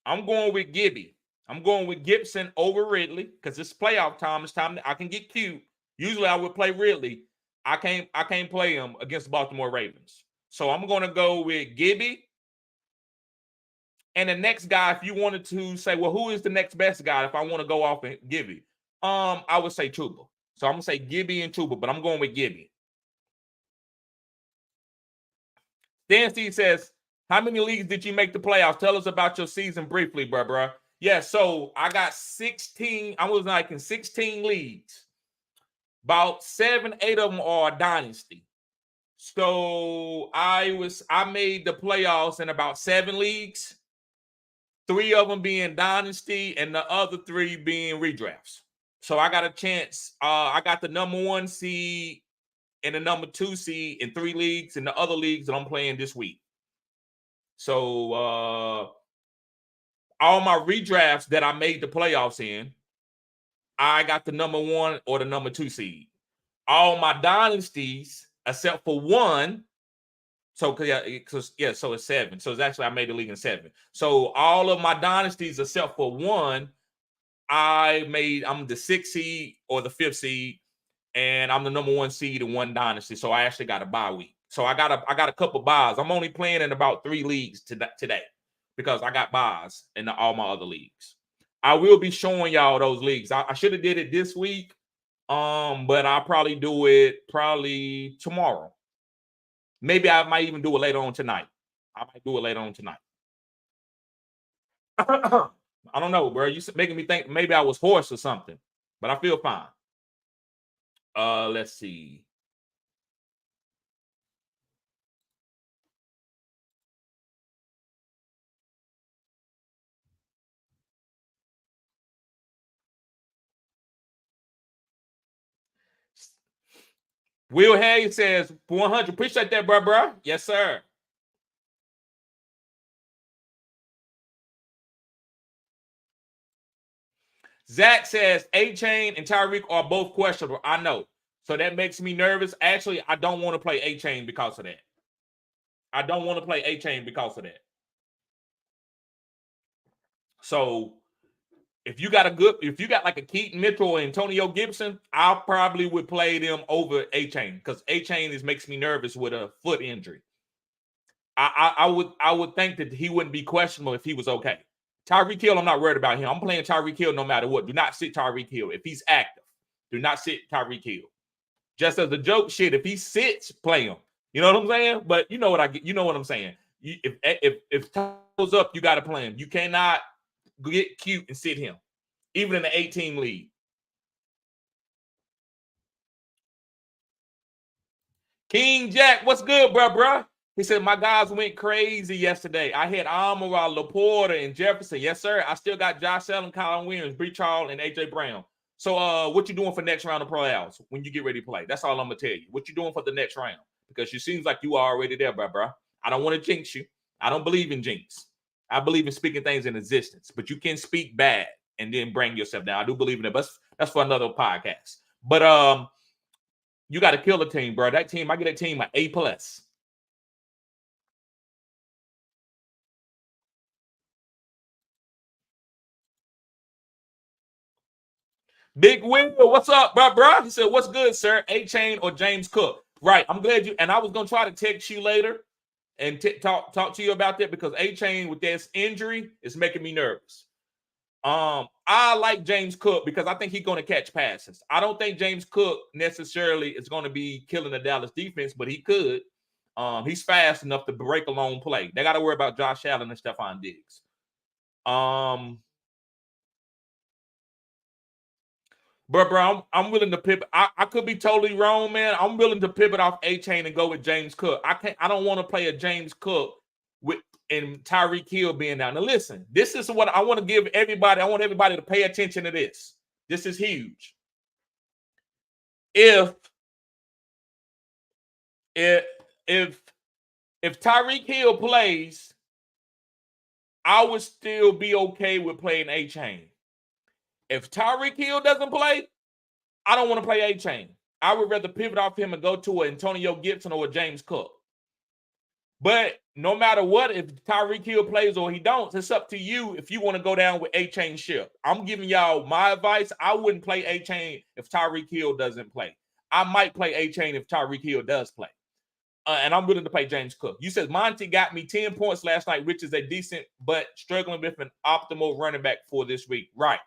I'm going with Gibby. I'm going with Gibson over Ridley because it's playoff time. It's time I can get cute. Usually I would play Ridley. I can't play him against the Baltimore Ravens. So I'm going to go with Gibby. And the next guy, if you wanted to say, well, who is the next best guy if I want to go off and Gibby? I would say Chuba. So I'm going to say Gibby and Chuba, but I'm going with Gibby. Dan Steve says, how many leagues did you make the playoffs? Tell us about your season briefly, bro. Yeah, so I got 16. I was like in 16 leagues. About 7, 8 of them are dynasty. So I made the playoffs in about 7 leagues. 3 of them being dynasty and the other 3 being redrafts. So I got a chance. I got the number 1 seed and the number 2 seed in 3 leagues and the other leagues that I'm playing this week. So all my redrafts that I made the playoffs in, I got the number 1 or the number 2 seed. All my dynasties, except for 1. So so it's 7. So it's actually I made the league in 7. So all of my dynasties, except for 1, I'm the 6th seed or the 5th seed, and I'm the number 1 seed in one dynasty. So I actually got a bye week. So I got a couple buys. I'm only playing in about 3 leagues today because I got buys in all my other leagues. I will be showing y'all those leagues. I should have did it this week, but I'll probably do it tomorrow. Maybe I might even do it later on tonight. I might do it later on tonight. I don't know, bro. You making me think maybe I was hoarse or something, but I feel fine. Let's see. Will Hayes says 100. Appreciate that, bro. Yes, sir. Zach says A-Chain and Tyreek are both questionable. I know. So that makes me nervous. Actually, I don't want to play A-Chain because of that. I don't want to play A-Chain because of that. So if you got like a Keaton Mitchell or Antonio Gibson, I probably would play them over A-Chain because A-Chain makes me nervous with a foot injury. I would think that he wouldn't be questionable if he was okay. Tyreek Hill, I'm not worried about him. I'm playing Tyreek Hill no matter what. Do not sit Tyreek Hill. If he's active, do not sit Tyreek Hill. Just as a joke, shit, if he sits, play him. You know what I'm saying? But you know what I'm saying. If Ty goes up, you got to play him. You cannot get cute and sit him, even in the 18 league. King Jack, what's good, bro? He said, my guys went crazy yesterday. I had Amara, Laporta, and Jefferson. Yes, sir. I still got Josh Allen, Colin Williams, Breach Hall, and A.J. Brown. So what you doing for next round of playoffs when you get ready to play? That's all I'm going to tell you. What you doing for the next round? Because it seems like you are already there, bro. I don't want to jinx you. I don't believe in jinx. I believe in speaking things in existence. But you can speak bad and then bring yourself down. I do believe in it. But that's for another podcast. But you got to kill the team, bro. That team, I get that team an A+. Big Will, what's up, bro? He said, what's good, sir? A-Chain or James Cook? Right. I'm glad you, and I was going to try to text you later and talk to you about that because A-Chain with this injury is making me nervous. I like James Cook because I think he's going to catch passes. I don't think James Cook necessarily is going to be killing the Dallas defense, but he could. He's fast enough to break a long play. They got to worry about Josh Allen and Stephon Diggs. Bro, I'm willing to pivot. I could be totally wrong, man. I'm willing to pivot off A-Chain and go with James Cook. I don't want to play a James Cook with and Tyreek Hill being down. Now, listen, this is what I want to give everybody. I want everybody to pay attention to this. This is huge. If Tyreek Hill plays, I would still be okay with playing A-Chain. If Tyreek Hill doesn't play, I don't want to play A-Chain. I would rather pivot off him and go to an Antonio Gibson or a James Cook. But no matter what, if Tyreek Hill plays or he don't, it's up to you if you want to go down with A-Chain ship. I'm giving y'all my advice. I wouldn't play A-Chain if Tyreek Hill doesn't play. I might play A-Chain if Tyreek Hill does play. And I'm willing to play James Cook. You said Monty got me 10 points last night, which is a decent but struggling with an optimal running back for this week. Right.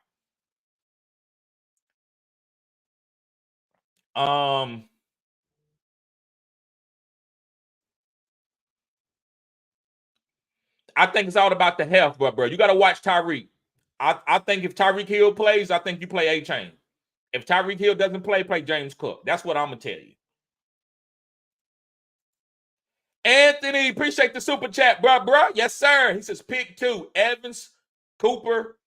I think it's all about the health, bro. You got to watch Tyreek. I think if Tyreek Hill plays, I think you play A-Chain. If Tyreek Hill doesn't play James Cook. That's what I'm going to tell you. Anthony, appreciate the super chat, bro. Yes, sir. He says pick 2. Evans, Cooper,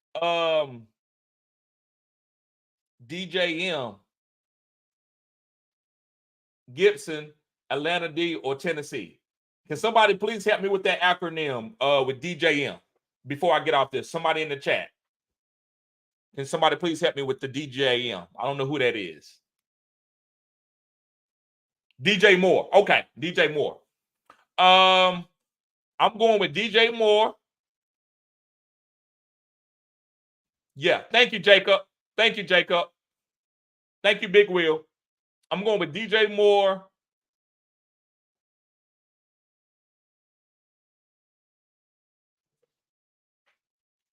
DJM, Gibson, Atlanta D, or Tennessee. Can somebody please help me with that acronym with DJM before I get off this? Somebody in the chat. Can somebody please help me with the DJM? I don't know who that is. DJ Moore. Okay, DJ Moore. I'm going with DJ Moore, Yeah. Thank you, Jacob. Thank you, Jacob. Thank you, Big Will. I'm going with DJ Moore.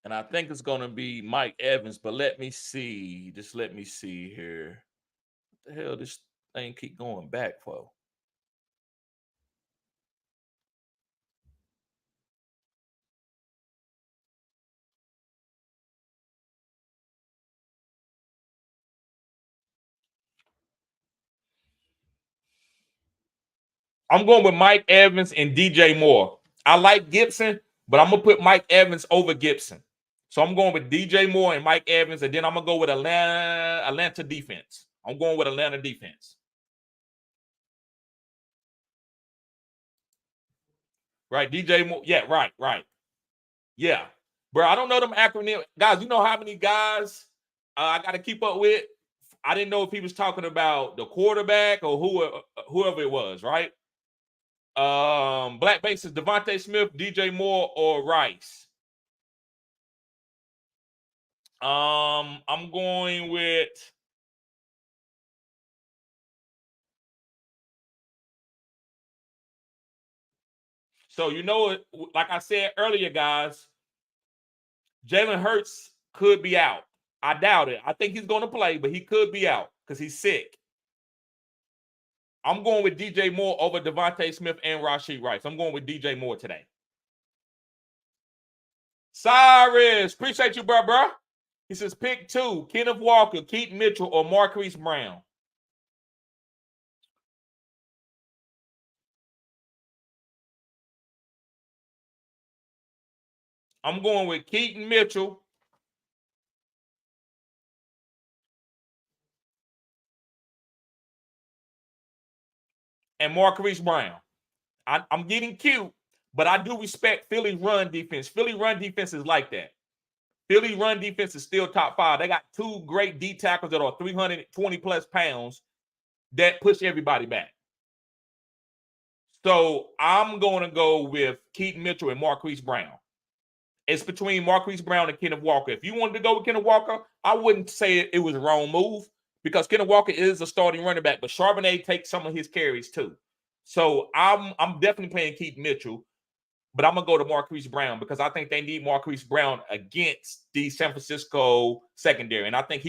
And I think it's going to be Mike Evans, but let me see. Just let me see here. What the hell this thing keep going back for? I'm going with Mike Evans and DJ Moore. I like Gibson, but I'm going to put Mike Evans over Gibson. So I'm going with DJ Moore and Mike Evans, and then I'm going to go with Atlanta defense. I'm going with Atlanta defense. Right, DJ Moore. Yeah, right. Yeah. Bro, I don't know them acronym. Guys, you know how many guys I got to keep up with? I didn't know if he was talking about the quarterback or whoever it was, right? Black Bases, Devontae Smith, DJ Moore, or Rice. I'm going with so you know, like I said earlier, guys, Jalen Hurts could be out. I doubt it. I think he's going to play, but he could be out because he's sick. I'm going with DJ Moore over Devontae Smith and Rashee Rice. I'm going with DJ Moore today. Cyrus, appreciate you, bro. He says pick 2, Kenneth Walker, Keith Mitchell, or Marquise Brown. I'm going with Keaton Mitchell and Marquise Brown. I'm getting cute, but I do respect Philly's run defense. Philly run defense is like that. Philly run defense is still top 5. They got 2 great D tackles that are 320 plus pounds that push everybody back. So I'm going to go with Keaton Mitchell and Marquise Brown. It's between Marquise Brown and Kenneth Walker. If you wanted to go with Kenneth Walker, I wouldn't say it was a wrong move because Kenneth Walker is a starting running back, but Charbonnet takes some of his carries too. So I'm definitely playing Keith Mitchell, but I'm gonna go to Marquise Brown because I think they need Marquise Brown against the San Francisco secondary, and I think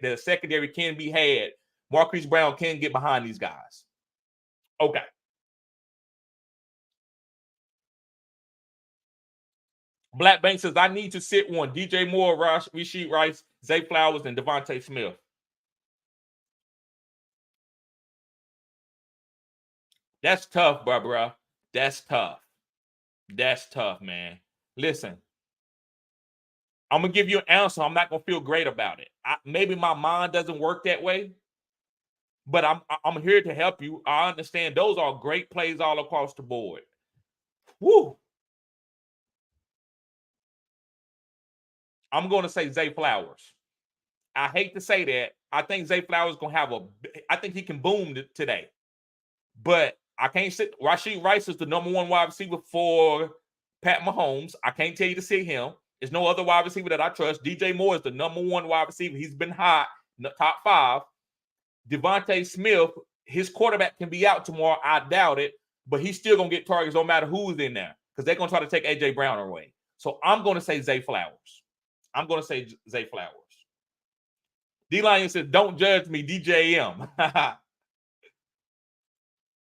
the secondary can be had. Marquise Brown can get behind these guys. Okay. Black Bank says, I need to sit one. DJ Moore, Rashee Rice, Zay Flowers, and Devontae Smith. That's tough, bro. That's tough. That's tough, man. Listen, I'm going to give you an answer. I'm not going to feel great about it. Maybe my mind doesn't work that way, but I'm here to help you. I understand those are great plays all across the board. Woo. I'm going to say Zay Flowers. I hate to say that. I think Zay Flowers is going to have I think he can boom today. But I can't sit. Rashee Rice is the number 1 wide receiver for Pat Mahomes. I can't tell you to sit him. There's no other wide receiver that I trust. DJ Moore is the number 1 wide receiver. He's been hot, top 5. Devontae Smith, his quarterback can be out tomorrow. I doubt it, but he's still going to get targets no matter who's in there because they're going to try to take A.J. Brown away. So I'm going to say Zay Flowers. D-Lion says, don't judge me, DJM.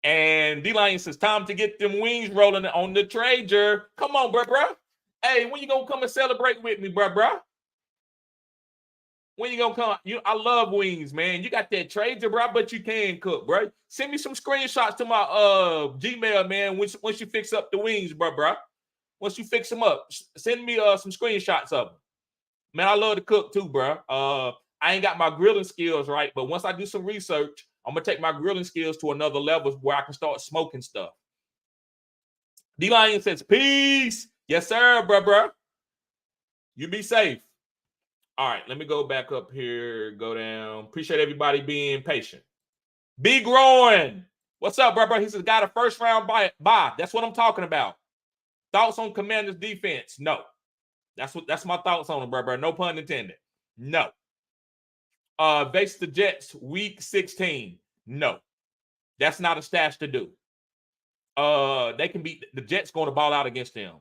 And D-Lion says, time to get them wings rolling on the Trader. Come on, bro. Hey, when you going to come and celebrate with me, bro? When you going to come? I love wings, man. You got that Trader, bro, but you can cook, bro. Send me some screenshots to my Gmail, man, once you fix up the wings, bro. Once you fix them up, send me some screenshots of them. Man, I love to cook too, bro. I ain't got my grilling skills right, but once I do some research, I'm going to take my grilling skills to another level where I can start smoking stuff. D-Lion says, peace. Yes, sir, bro. You be safe. All right, let me go back up here, go down. Appreciate everybody being patient. Be growing. What's up, bro? He says, got a first round bye. That's what I'm talking about. Thoughts on Commanders defense? No. That's my thoughts on it, bro. No pun intended. No. Face the Jets week 16. No. That's not a stash to do. They can beat the Jets going to ball out against them.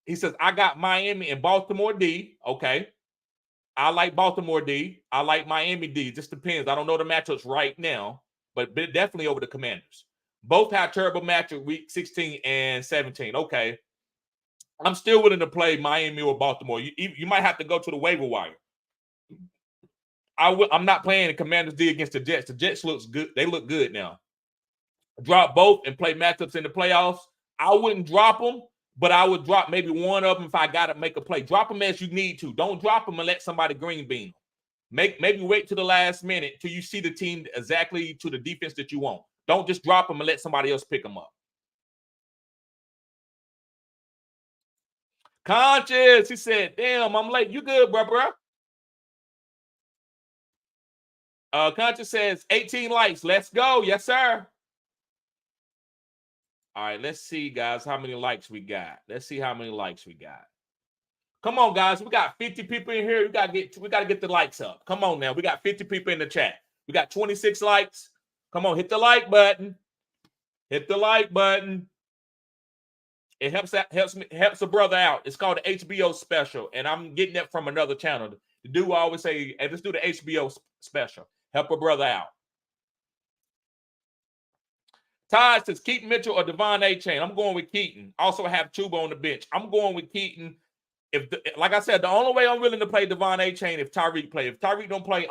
He says, I got Miami and Baltimore D. Okay. I like Baltimore D. I like Miami D. Just depends. I don't know the matchups right now, but definitely over the Commanders. Both have terrible matchup week 16 and 17. Okay. I'm still willing to play Miami or Baltimore. You might have to go to the waiver wire. I'm not playing the Commanders D against the Jets. The Jets looks good. They look good now. Drop both and play matchups in the playoffs. I wouldn't drop them, but I would drop maybe one of them if I got to make a play. Drop them as you need to. Don't drop them and let somebody green bean. Maybe wait to the last minute till you see the team exactly to the defense that you want. Don't just drop them and let somebody else pick them up. Conscious, he said, damn, I'm late. You good, bro? Conscious says 18 likes. Let's go. Yes, sir. All right, let's see, guys, how many likes we got. Let's see how many likes we got. Come on, guys. We got 50 people in here. We gotta get the likes up. Come on now. We got 50 people in the chat. We got 26 likes. Come on, hit the like button. Hit the like button. It helps a brother out. It's called the HBO special, and I'm getting that from another channel. The dude always say, hey, let's do the HBO special. Help a brother out. Todd says, Keaton Mitchell or Devon A-Chain. I'm going with Keaton. Also have Chuba on the bench. I'm going with Keaton. Like I said, the only way I'm willing to play Devon A-Chain if Tyreek play. If Tyreek don't play,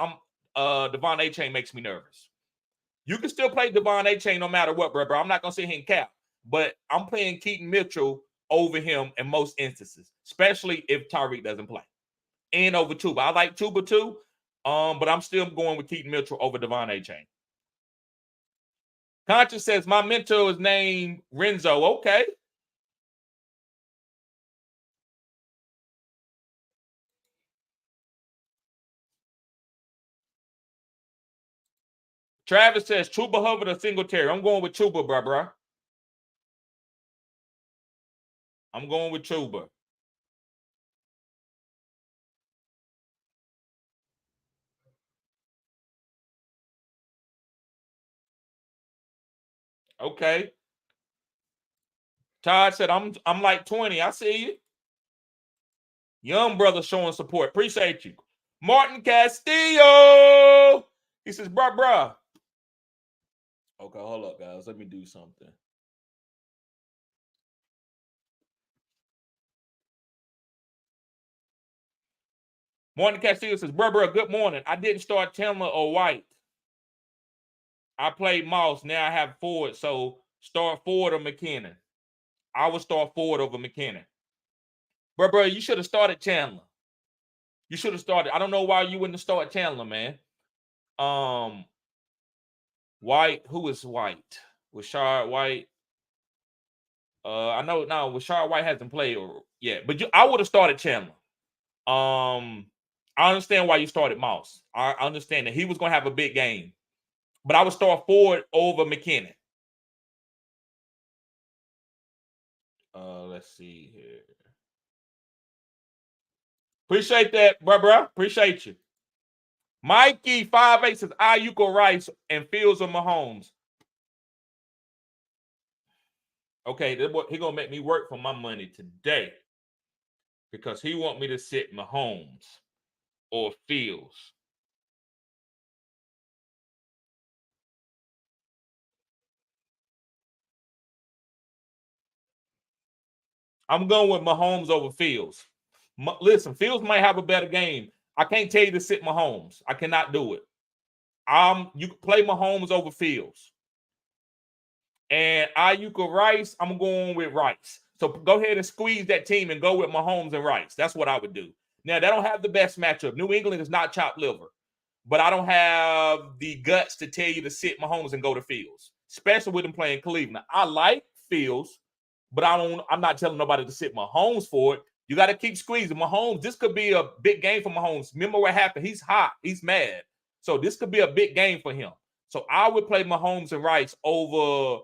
Devon A-Chain makes me nervous. You can still play Devon A-Chain no matter what, bro. I'm not going to sit here and cap. But I'm playing Keaton Mitchell over him in most instances, especially if Tyreek doesn't play. And over Chuba. I like Chuba too, but I'm still going with Keaton Mitchell over Devon A-Chain. Conscious says, my mentor is named Renzo. Okay. Travis says, Chuba Hubbard or Singletary. I'm going with Chuba, bro. I'm going with Chuba. Okay. Todd said, I'm like 20. I see you. Young brother showing support. Appreciate you. Martin Castillo. He says, bruh. Okay, hold up, guys. Let me do something. Martin Castillo says, bruh, good morning. I didn't start Chandler or White. I played Moss. Now I have Ford. So start Ford or McKinnon. I would start Ford over McKinnon. Bruh, you should have started Chandler. You should have started. I don't know why you wouldn't have started Chandler, man. White. Who is White? Rashard White. I know now Rashard White hasn't played yet, but I would have started Chandler. I understand why you started Moss. I understand that he was going to have a big game, but I would start Ford over McKinnon. Let's see here. Appreciate that, bruh. Appreciate you. Mikey 5'8" says Ayuk or Rice and Fields or Mahomes. Okay, he gonna make me work for my money today because he want me to sit Mahomes or Fields. I'm going with Mahomes over Fields. Listen, Fields might have a better game. I can't tell you to sit Mahomes. I cannot do it. You can play Mahomes over Fields. And Ayuk or Rice, I'm going with Rice. So go ahead and squeeze that team and go with Mahomes and Rice. That's what I would do. Now, they don't have the best matchup. New England is not chopped liver. But I don't have the guts to tell you to sit Mahomes and go to Fields, especially with him playing Cleveland. I like Fields, but I'm not telling nobody to sit Mahomes for it. You got to keep squeezing. Mahomes, this could be a big game for Mahomes. Remember what happened? He's hot. He's mad. So this could be a big game for him. So I would play Mahomes and Rice over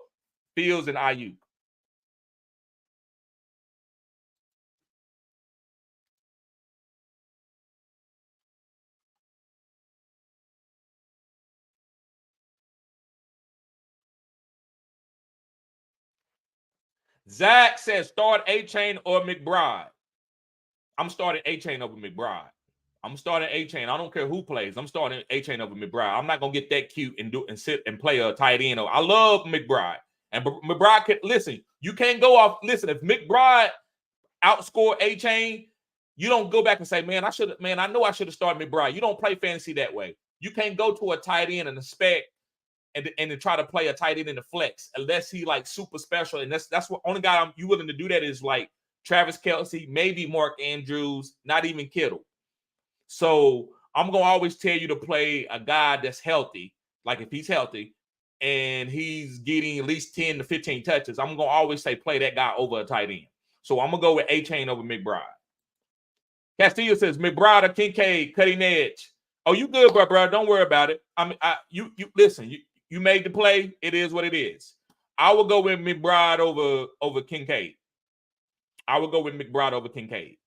Fields and Ayuk. Zach says start A-Chain or McBride. I'm starting A-Chain over McBride. I'm starting A-Chain. I don't care who plays. I'm starting A-Chain over McBride. I'm not gonna get that cute and sit and play a tight end. I love McBride. And McBride can listen. You can't go off. Listen, if McBride outscore A-Chain, you don't go back and say, man, I know I should have started McBride. You don't play fantasy that way. You can't go to a tight end and expect and to try to play a tight end in the flex unless he like super special. And that's what only guy you willing to do that is like Travis Kelce, maybe Mark Andrews, not even Kittle. So I'm gonna always tell you to play a guy that's healthy, like if he's healthy and he's getting at least 10 to 15 touches, I'm gonna always say play that guy over a tight end. So I'm gonna go with A-Chain over McBride. Castillo says McBride or Kincaid, cutting edge. Oh, you good, bro? Don't worry about it. I mean, you listen. You made the play. It is what it is. I will go with McBride over Kincaid. I will go with McBride over Kincaid.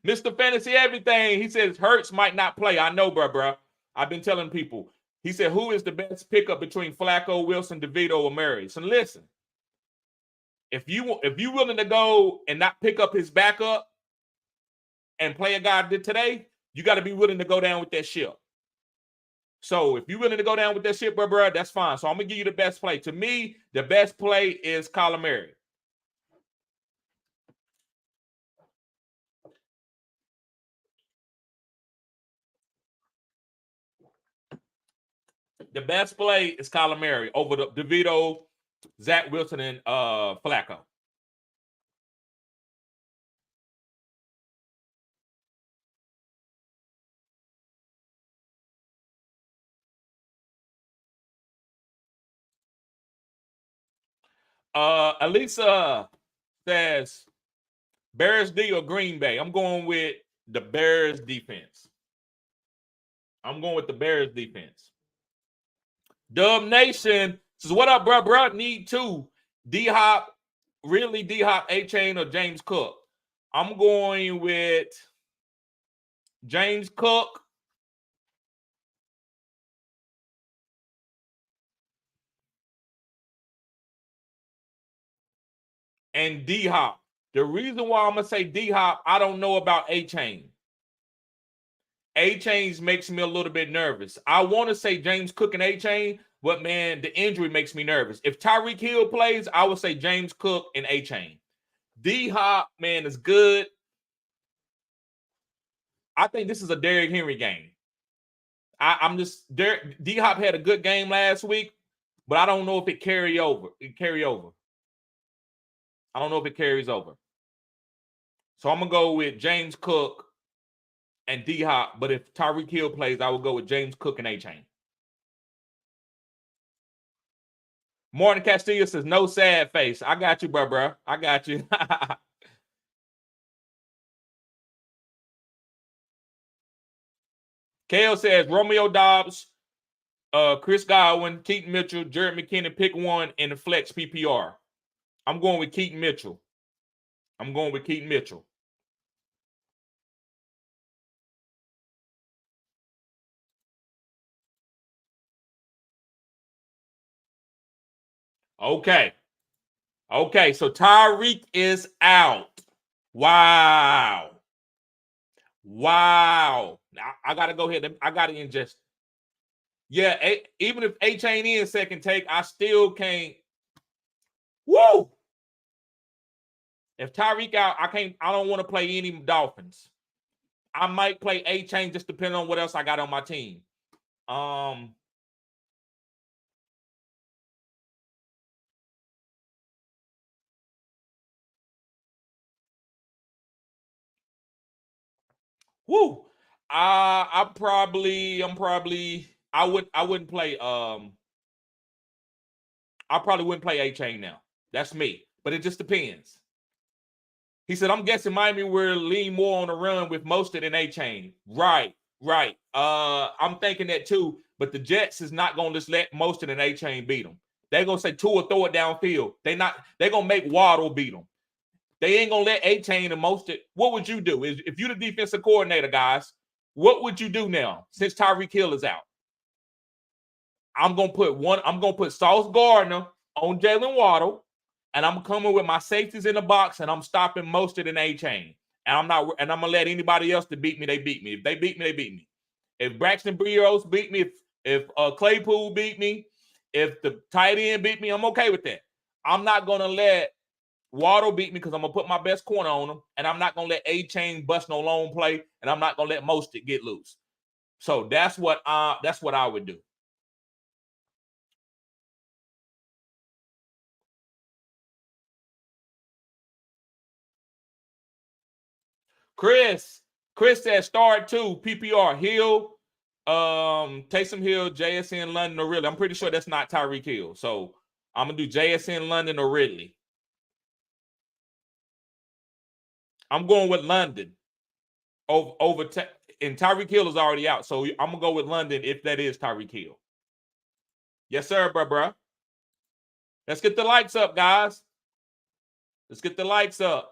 Mr. Fantasy Everything. He says Hurts might not play. I know, bro. I've been telling people. He said, who is the best pickup between Flacco, Wilson, DeVito, or Murray? So listen, if you're willing to go and not pick up his backup and play a guy did today, you got to be willing to go down with that ship. So if you're willing to go down with that ship, bro, that's fine. So I'm gonna give you the best play. To me, the best play is Kyler Murray. The best play is Kyler Murray over the DeVito, Zach Wilson, and Flacco. Elisa says Bears D or Green Bay. I'm going with the Bears defense. I'm going with the Bears defense. Dub Nation says, what up, bro? Need two. D-Hop, really D-Hop, A-Chain, or James Cook? I'm going with James Cook. And D-Hop. The reason why I'm going to say D-Hop, I don't know about A-Chain. A-Chain makes me a little bit nervous. I want to say James Cook and A-Chain, but, man, the injury makes me nervous. If Tyreek Hill plays, I would say James Cook and A-Chain. D-Hop, man, is good. I think this is a Derrick Henry game. D-Hop had a good game last week, but I don't know if it carry over. I don't know if it carries over. So I'm going to go with James Cook and D-Hop, but if Tyreek Hill plays, I will go with James Cook and A-Chain. Martin Castillo says, no sad face. I got you, bro. I got you. Kale says, Romeo Dobbs, Chris Godwin, Keaton Mitchell, Jared McKinnon, pick one in the flex PPR. I'm going with Keaton Mitchell. Okay, so Tyreek is out. Wow. Now, I got to go ahead. I got to ingest. Yeah, even if A-Chain in second take, I still can't. Woo! If Tyreek out, I don't want to play any Dolphins. I might play A-Chain just depending on what else I got on my team. Woo! I wouldn't play I probably wouldn't play A-Chain now. That's me. But it just depends. He said, I'm guessing Miami will lean more on the run with Mostert and A-Chain. Right. I'm thinking that too. But the Jets is not going to just let Mostert and A-Chain beat them. They're going to say Tua throw it downfield. They're going to make Waddle beat them. They ain't going to let A-Chain and Mostert. What would you do? If you're the defensive coordinator, guys, what would you do now since Tyreek Hill is out? I'm gonna put Sauce Gardner on Jalen Waddle, and I'm coming with my safeties in the box, and I'm stopping Mostert and A-Chain. And I'm gonna let anybody else to beat me, they beat me. If they beat me, they beat me. If Braxton Berrios beat me, if Claypool beat me, if the tight end beat me, I'm okay with that. I'm not gonna let Waddle beat me because I'm gonna put my best corner on him, and I'm not gonna let A-Chain bust no long play, and I'm not gonna let Mostert get loose. So that's what I would do. Chris says start 2 PPR Hill, Taysom Hill, JSN London or Ridley. I'm pretty sure that's not Tyreek Hill, so I'm gonna do JSN London or Ridley. I'm going with London and Tyreek Hill is already out, so I'm gonna go with London if that is Tyreek Hill. Yes, sir, bruh. Let's get the likes up, guys. Let's get the likes up.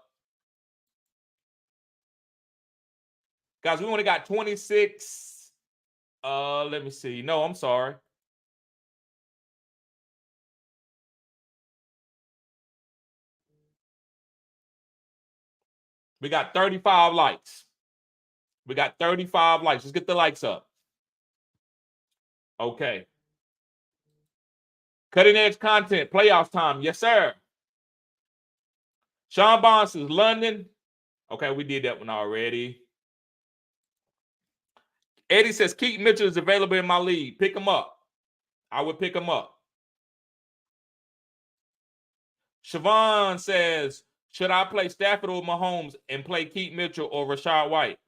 Guys, we only got 26. Let me see. No, I'm sorry. We got 35 likes. We got 35 likes. Let's get the likes up. Okay. Cutting edge content, playoffs time. Yes, sir. Sean Bond says London. Okay, we did that one already. Eddie says Keaton Mitchell is available in my league. Pick him up. I would pick him up. Siobhan says, should I play Stafford or Mahomes and play Keaton Mitchell or Rashad White?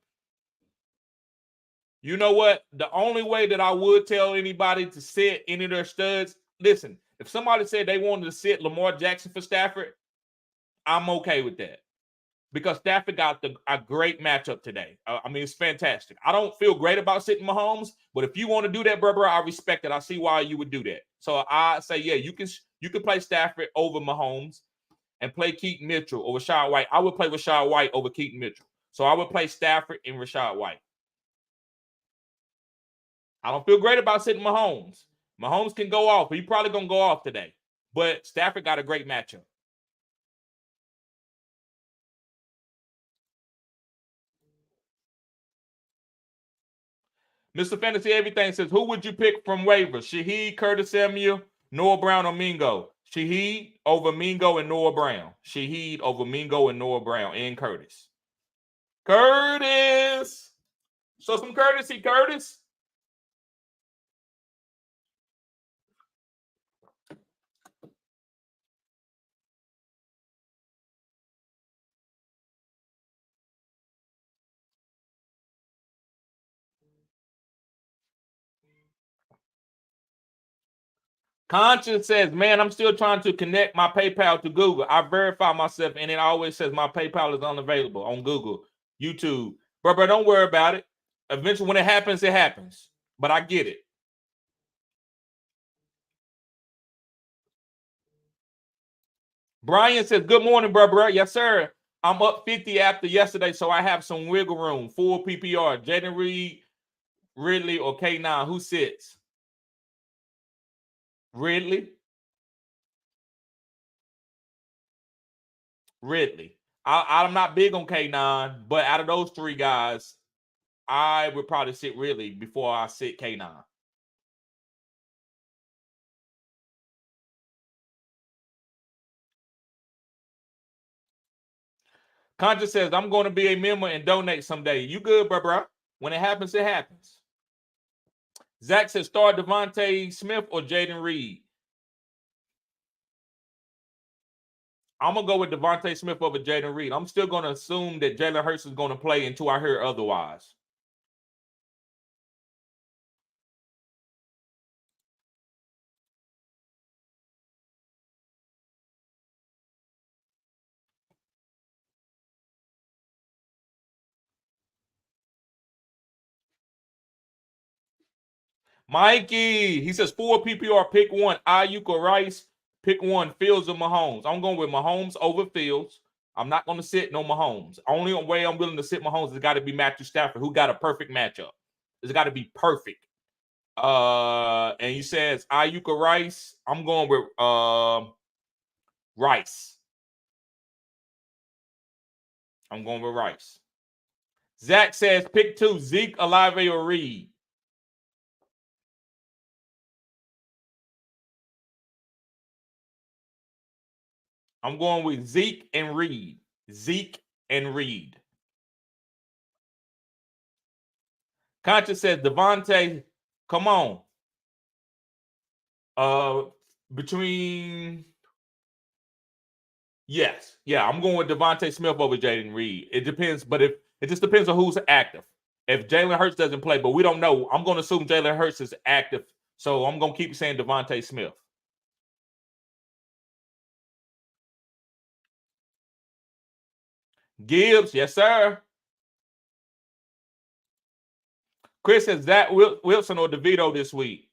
You know what? The only way that I would tell anybody to sit any of their studs, listen, if somebody said they wanted to sit Lamar Jackson for Stafford, I'm okay with that. Because Stafford got a great matchup today. I mean, it's fantastic. I don't feel great about sitting Mahomes, but if you want to do that, bro, I respect it. I see why you would do that. So I say, yeah, you can play Stafford over Mahomes and play Keaton Mitchell or Rashad White. I would play Rashad White over Keaton Mitchell. So I would play Stafford and Rashad White. I don't feel great about sitting Mahomes. Mahomes can go off, but he's probably going to go off today. But Stafford got a great matchup. Mr. Fantasy Everything says, who would you pick from waivers? Shaheed, Curtis Samuel, Noah Brown, or Mingo? Shaheed over Mingo and Noah Brown. Shaheed over Mingo and Noah Brown and Curtis. Curtis! Show some courtesy, Curtis. Conscience says, man, I'm still trying to connect my PayPal to Google. I verify myself, and it always says my PayPal is unavailable on Google, YouTube. Bro, don't worry about it. Eventually, when it happens, it happens. But I get it. Brian says, good morning, bro. Yes, sir. I'm up 50 after yesterday, so I have some wiggle room. Full PPR. Jaden Reed, Ridley, or K9. Who sits? Ridley. I'm not big on K9, but out of those three guys, I would probably sit Ridley before I sit K9. Conscious says, I'm going to be a member and donate someday. You good, bro? When it happens, it happens. Zach says, start Devontae Smith or Jaden Reed. I'm going to go with Devontae Smith over Jaden Reed. I'm still going to assume that Jalen Hurts is going to play until I hear otherwise. Mikey, he says 4 PPR, pick one. Ayuk or Rice, pick one. Fields or Mahomes. I'm going with Mahomes over Fields. I'm not going to sit no Mahomes. Only way I'm willing to sit Mahomes has got to be Matthew Stafford, who got a perfect matchup. It's got to be perfect. And he says Ayuka Rice. I'm going with Rice. I'm going with Rice. Zach says pick 2, Zeke, Olave, or Reed. I'm going with Zeke and Reed. Zeke and Reed. Conscious says Devontae, come on. Between yes, yeah, I'm going with Devontae Smith over Jaden Reed. It depends, but if it just depends on who's active. If Jalen Hurts doesn't play, but we don't know, I'm going to assume Jalen Hurts is active, so I'm going to keep saying Devontae Smith. Gibbs, yes, sir. Chris says Zach Wilson or DeVito this week.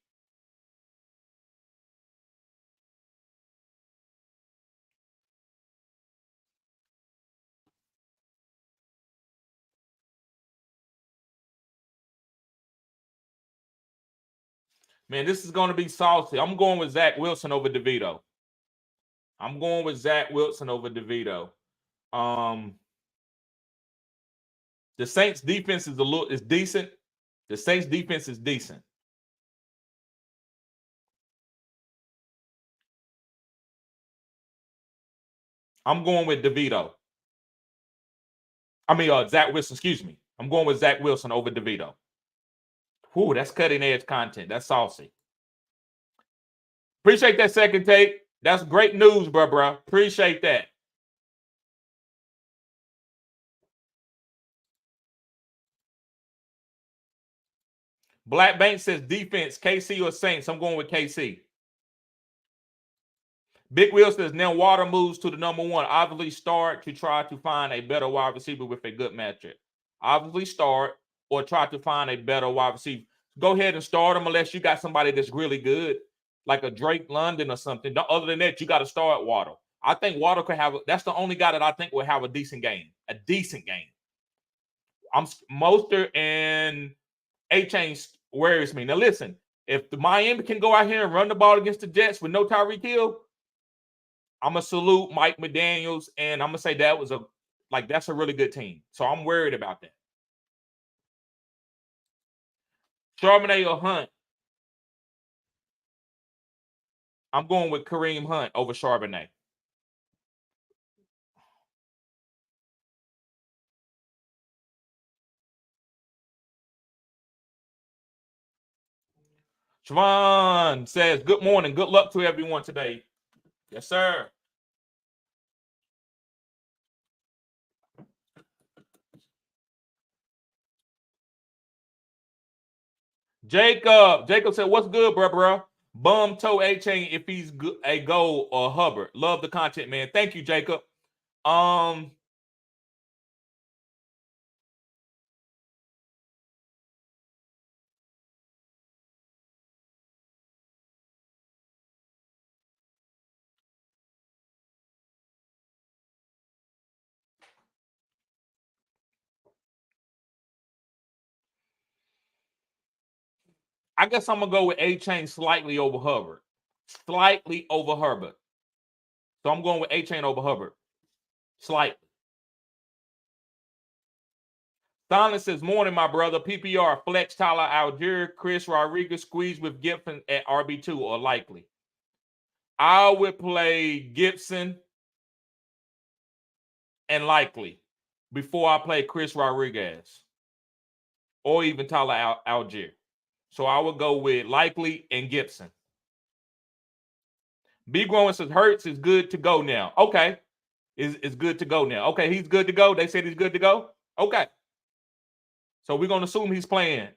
Man, this is going to be saucy. I'm going with Zach Wilson over DeVito. I'm going with Zach Wilson over DeVito. The Saints defense is decent. The Saints defense is decent. I'm going with DeVito. Zach Wilson, excuse me. I'm going with Zach Wilson over DeVito. Whew, that's cutting edge content. That's saucy. Appreciate that second take. That's great news, bro. Appreciate that. Black Bank says defense, KC or Saints. I'm going with KC. Big Will says now Water moves to the number 1. Obviously start to try to find a better wide receiver with a good matchup. Obviously start or try to find a better wide receiver. Go ahead and start them unless you got somebody that's really good, like a Drake London or something. Other than that, you got to start Water. I think Water could have. That's the only guy that I think will have a decent game. A decent game. Mostert and A-Chain worries me. Now listen, if the Miami can go out here and run the ball against the Jets with no Tyreek Hill, I'm gonna salute Mike McDaniels, and I'm gonna say that's a really good team. So I'm worried about that. Charbonnet or Hunt? I'm going with Kareem Hunt over Charbonnet. Siobhan says, good morning. Good luck to everyone today. Yes, sir. Jacob said, what's good, bro? Bum toe A-Chain if he's good, a goal or Hubbard. Love the content, man. Thank you, Jacob. I guess I'm gonna go with A-Chain slightly over Hubbard. Slightly over Hubbard. So I'm going with A-Chain over Hubbard. Slightly. Silence says, morning, my brother. PPR, flex Tyler Algier, Chris Rodriguez, squeeze with Gibson at RB2 or likely. I would play Gibson and likely before I play Chris Rodriguez or even Tyler Algier. So I would go with likely and Gibson. B Growing says Hurts is good to go now. Okay. Is good to go now. Okay, he's good to go. They said he's good to go. Okay. So we're gonna assume he's playing.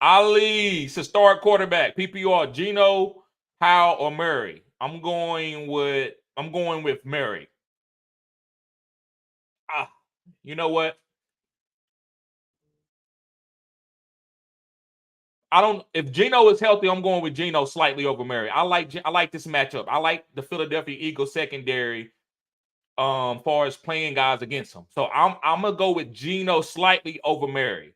Ali to start quarterback. PPR, Geno, Howell, or Murray. I'm going with Murray. You know what? If Geno is healthy, I'm going with Geno slightly over Murray. I like this matchup. I like the Philadelphia Eagles secondary far as playing guys against him. So I'm gonna go with Geno slightly over Murray.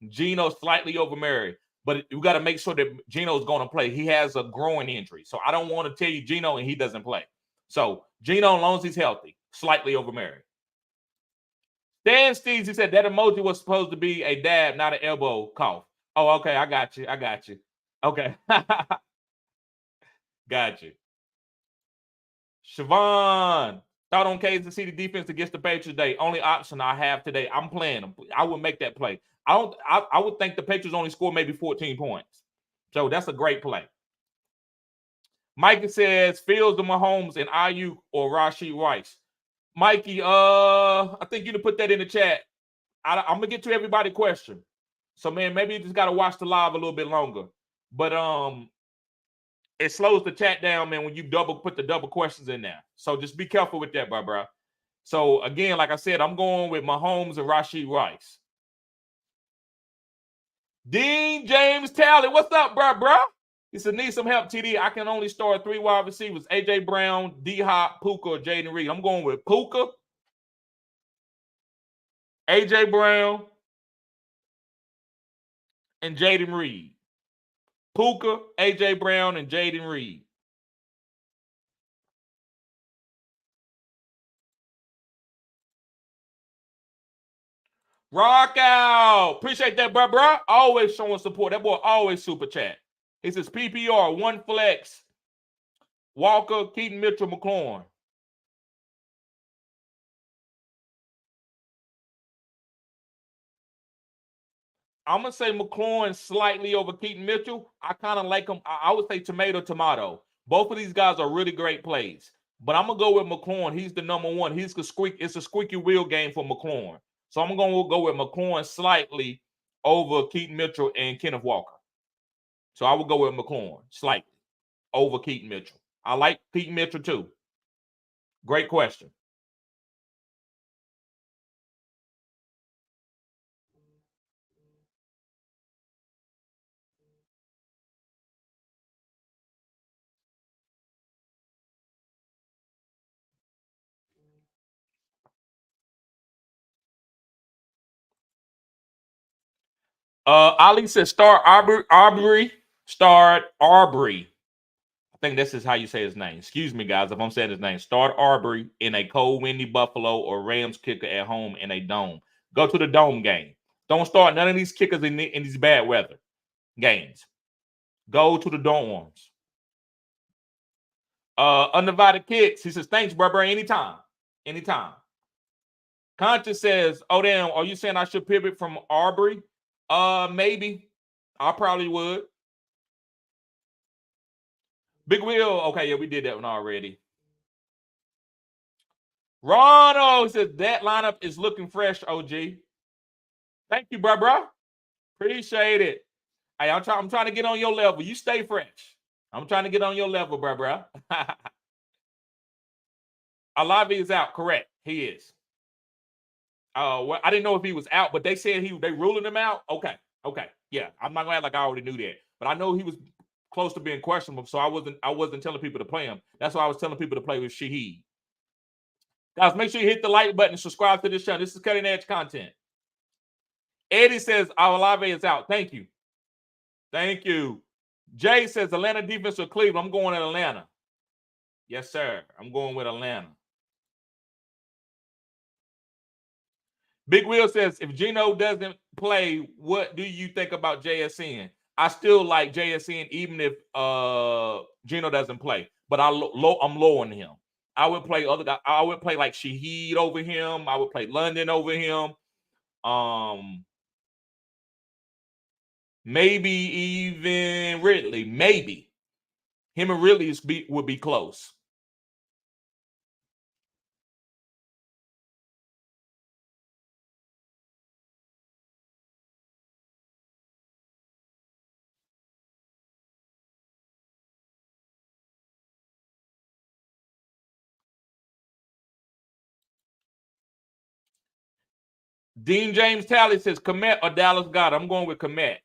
Geno slightly over Murray. But you got to make sure that Geno's going to play. He has a groin injury. So I don't want to tell you Geno and he doesn't play. So Geno, as long as he's healthy, slightly over Murray. Dan Steves, he said that emoji was supposed to be a dab, not an elbow cough. Oh, okay. I got you. Okay. Got you. Siobhan, thought on Kansas City defense against the Patriots today. Only option I have today. I'm playing them. I would make that play. I would think the Patriots only score maybe 14 points. So that's a great play. Mikey says Fields to Mahomes and Ayuk or Rashid Rice. Mikey, I think you need to put that in the chat. I'm gonna get to everybody's question. So man, maybe you just gotta watch the live a little bit longer. But it slows the chat down, man, when you put the double questions in there. So just be careful with that, bro. So again, like I said, I'm going with Mahomes and Rashid Rice. Dean James Talley, what's up, bro? He said, need some help, TD. I can only start 3 wide receivers: AJ Brown, D-Hop, Puka, or Jaden Reed. I'm going with Puka, AJ Brown, and Jaden Reed. Puka, AJ Brown, and Jaden Reed. Rock out. Appreciate that, bro. Always showing support. That boy always super chat. He says PPR, 1 flex, Walker, Keaton, Mitchell, McLaurin. I'm going to say McLaurin slightly over Keaton Mitchell. I kind of like him. I would say tomato. Both of these guys are really great plays. But I'm going to go with McLaurin. He's the number one. It's a squeaky wheel game for McLaurin. So I'm going to go with McLaurin slightly over Keaton Mitchell and Kenneth Walker. So I would go with McLaurin slightly over Keaton Mitchell. I like Keaton Mitchell too. Great question. Ali says start Arbery. Start Arbery. I think this is how you say his name. Excuse me, guys, if I'm saying his name. Start Arbery in a cold, windy Buffalo or Rams kicker at home in a dome. Go to the dome game. Don't start none of these kickers in these bad weather games. Go to the dorms. Undivided Kicks. He says, thanks, bro. Anytime. Conscious says, oh, damn, are you saying I should pivot from Arbery? Maybe. I probably would. Big Wheel. Okay, yeah, we did that one already. Ronald says that lineup is looking fresh, OG. Thank you, bro. Appreciate it. Hey, I'm trying to get on your level. You stay fresh. I'm trying to get on your level, bro. Olave is out, correct. He is. Well, I didn't know if he was out, but they said they ruling him out. Okay. Yeah, I'm not gonna act like I already knew that, but I know he was close to being questionable, so I wasn't telling people to play him. That's why I was telling people to play with Shaheed. Guys, make sure you hit the like button and subscribe to this channel. This is cutting edge content. Eddie says Olave is out. Thank you. Jay says Atlanta defense or Cleveland. I'm going to Atlanta. Yes, sir. I'm going with Atlanta. Big Will says, if Geno doesn't play, what do you think about JSN? I still like JSN even if Geno doesn't play, but I'm lowering him. I would play other guys. I would play like Shaheed over him. I would play London over him. Maybe even Ridley. Maybe him and Ridley would be close. Dean James Talley says Komet or Dallas Goedert. I'm going with Komet.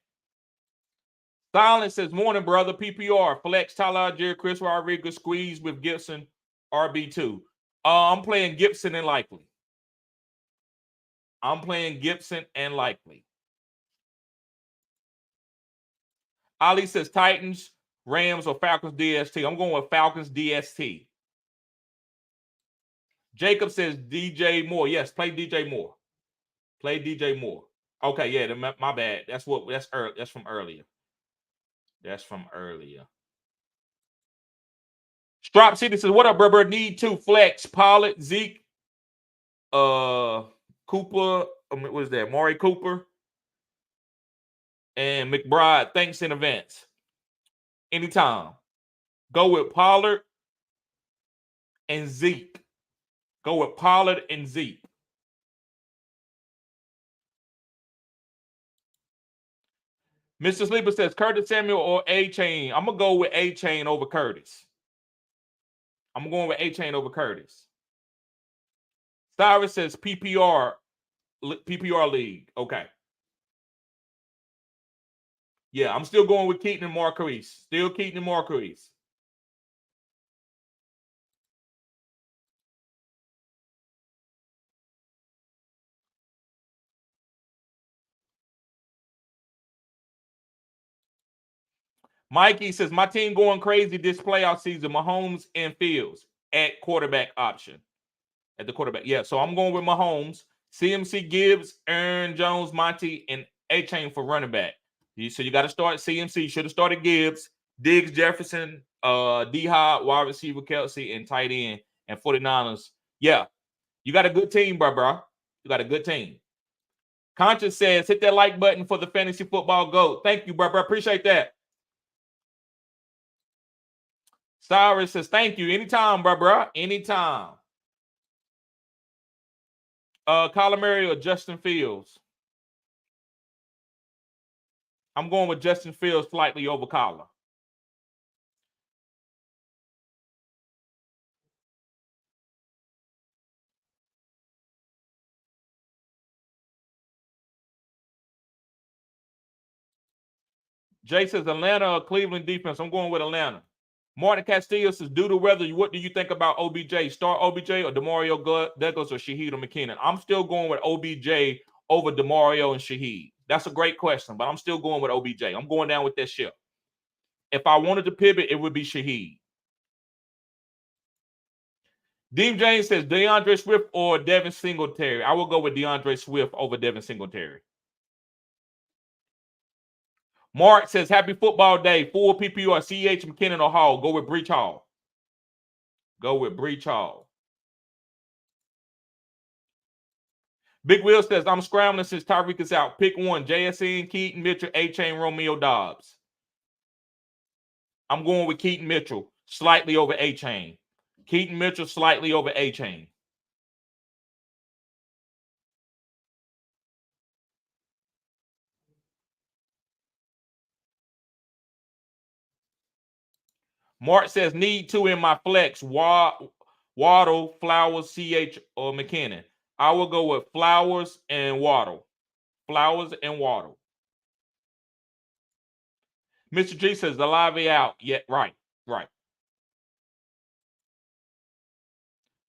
Silence says, morning, brother. PPR. Flex, Tyler, Jerry, Chris Rodriguez, squeeze with Gibson, RB2. I'm playing Gibson and Likely. I'm playing Gibson and Likely. Ali says Titans, Rams, or Falcons DST. I'm going with Falcons DST. Jacob says DJ Moore. Yes, play DJ Moore. Play DJ Moore. Okay, yeah, my bad. That's from earlier. That's from earlier. Strop City says, what up, bro? Need to flex Pollard, Zeke, Cooper. What is that? Maury Cooper and McBride. Thanks in advance. Anytime. Go with Pollard and Zeke. Go with Pollard and Zeke. Mr. Sleeper says Curtis Samuel or A-Chain. I'm going to go with A-Chain over Curtis. I'm going with A-Chain over Curtis. Cyrus says PPR league. Okay. Yeah, I'm still going with Keaton and Marquise. Still Keaton and Marquise. Mikey says, my team going crazy this playoff season. Mahomes and Fields at quarterback option. At the quarterback. Yeah, so I'm going with Mahomes, CMC, Gibbs, Aaron Jones, Monty, and A-Chain for running back. So you got to start CMC. Should have started Gibbs, Diggs, Jefferson, D-Hop, wide receiver, Kelsey, and tight end, and 49ers. Yeah, you got a good team, bro. You got a good team. Conscious says, hit that like button for the fantasy football GOAT. Thank you, bro. Appreciate that. Cyrus says, thank you. Anytime, bro. Anytime. Kyler Murray or Justin Fields? I'm going with Justin Fields slightly over Kyler. Jay says Atlanta or Cleveland defense. I'm going with Atlanta. Martin Castillo says, due to weather, what do you think about OBJ? Start OBJ or DeMario Douglas or Shaheed or McKinnon? I'm still going with OBJ over DeMario and Shaheed. That's a great question, but I'm still going with OBJ. I'm going down with that ship. If I wanted to pivot, it would be Shaheed. Dean James says DeAndre Swift or Devin Singletary. I will go with DeAndre Swift over Devin Singletary. Mark says, happy football day. Full PPR, CH, McKinnon, or Hall. Go with Breach Hall. Go with Breach Hall. Big Will says, I'm scrambling since Tyreek is out. Pick one. JSN, Keaton Mitchell, A-Chain, Romeo Dobbs. I'm going with Keaton Mitchell, slightly over A-Chain. Keaton Mitchell, slightly over A-Chain. Mark says, need two in my flex. Waddle, Flowers, CH, or McKinnon. I will go with Flowers and Waddle. Flowers and Waddle. Mr. G says, the live out. Yeah, right.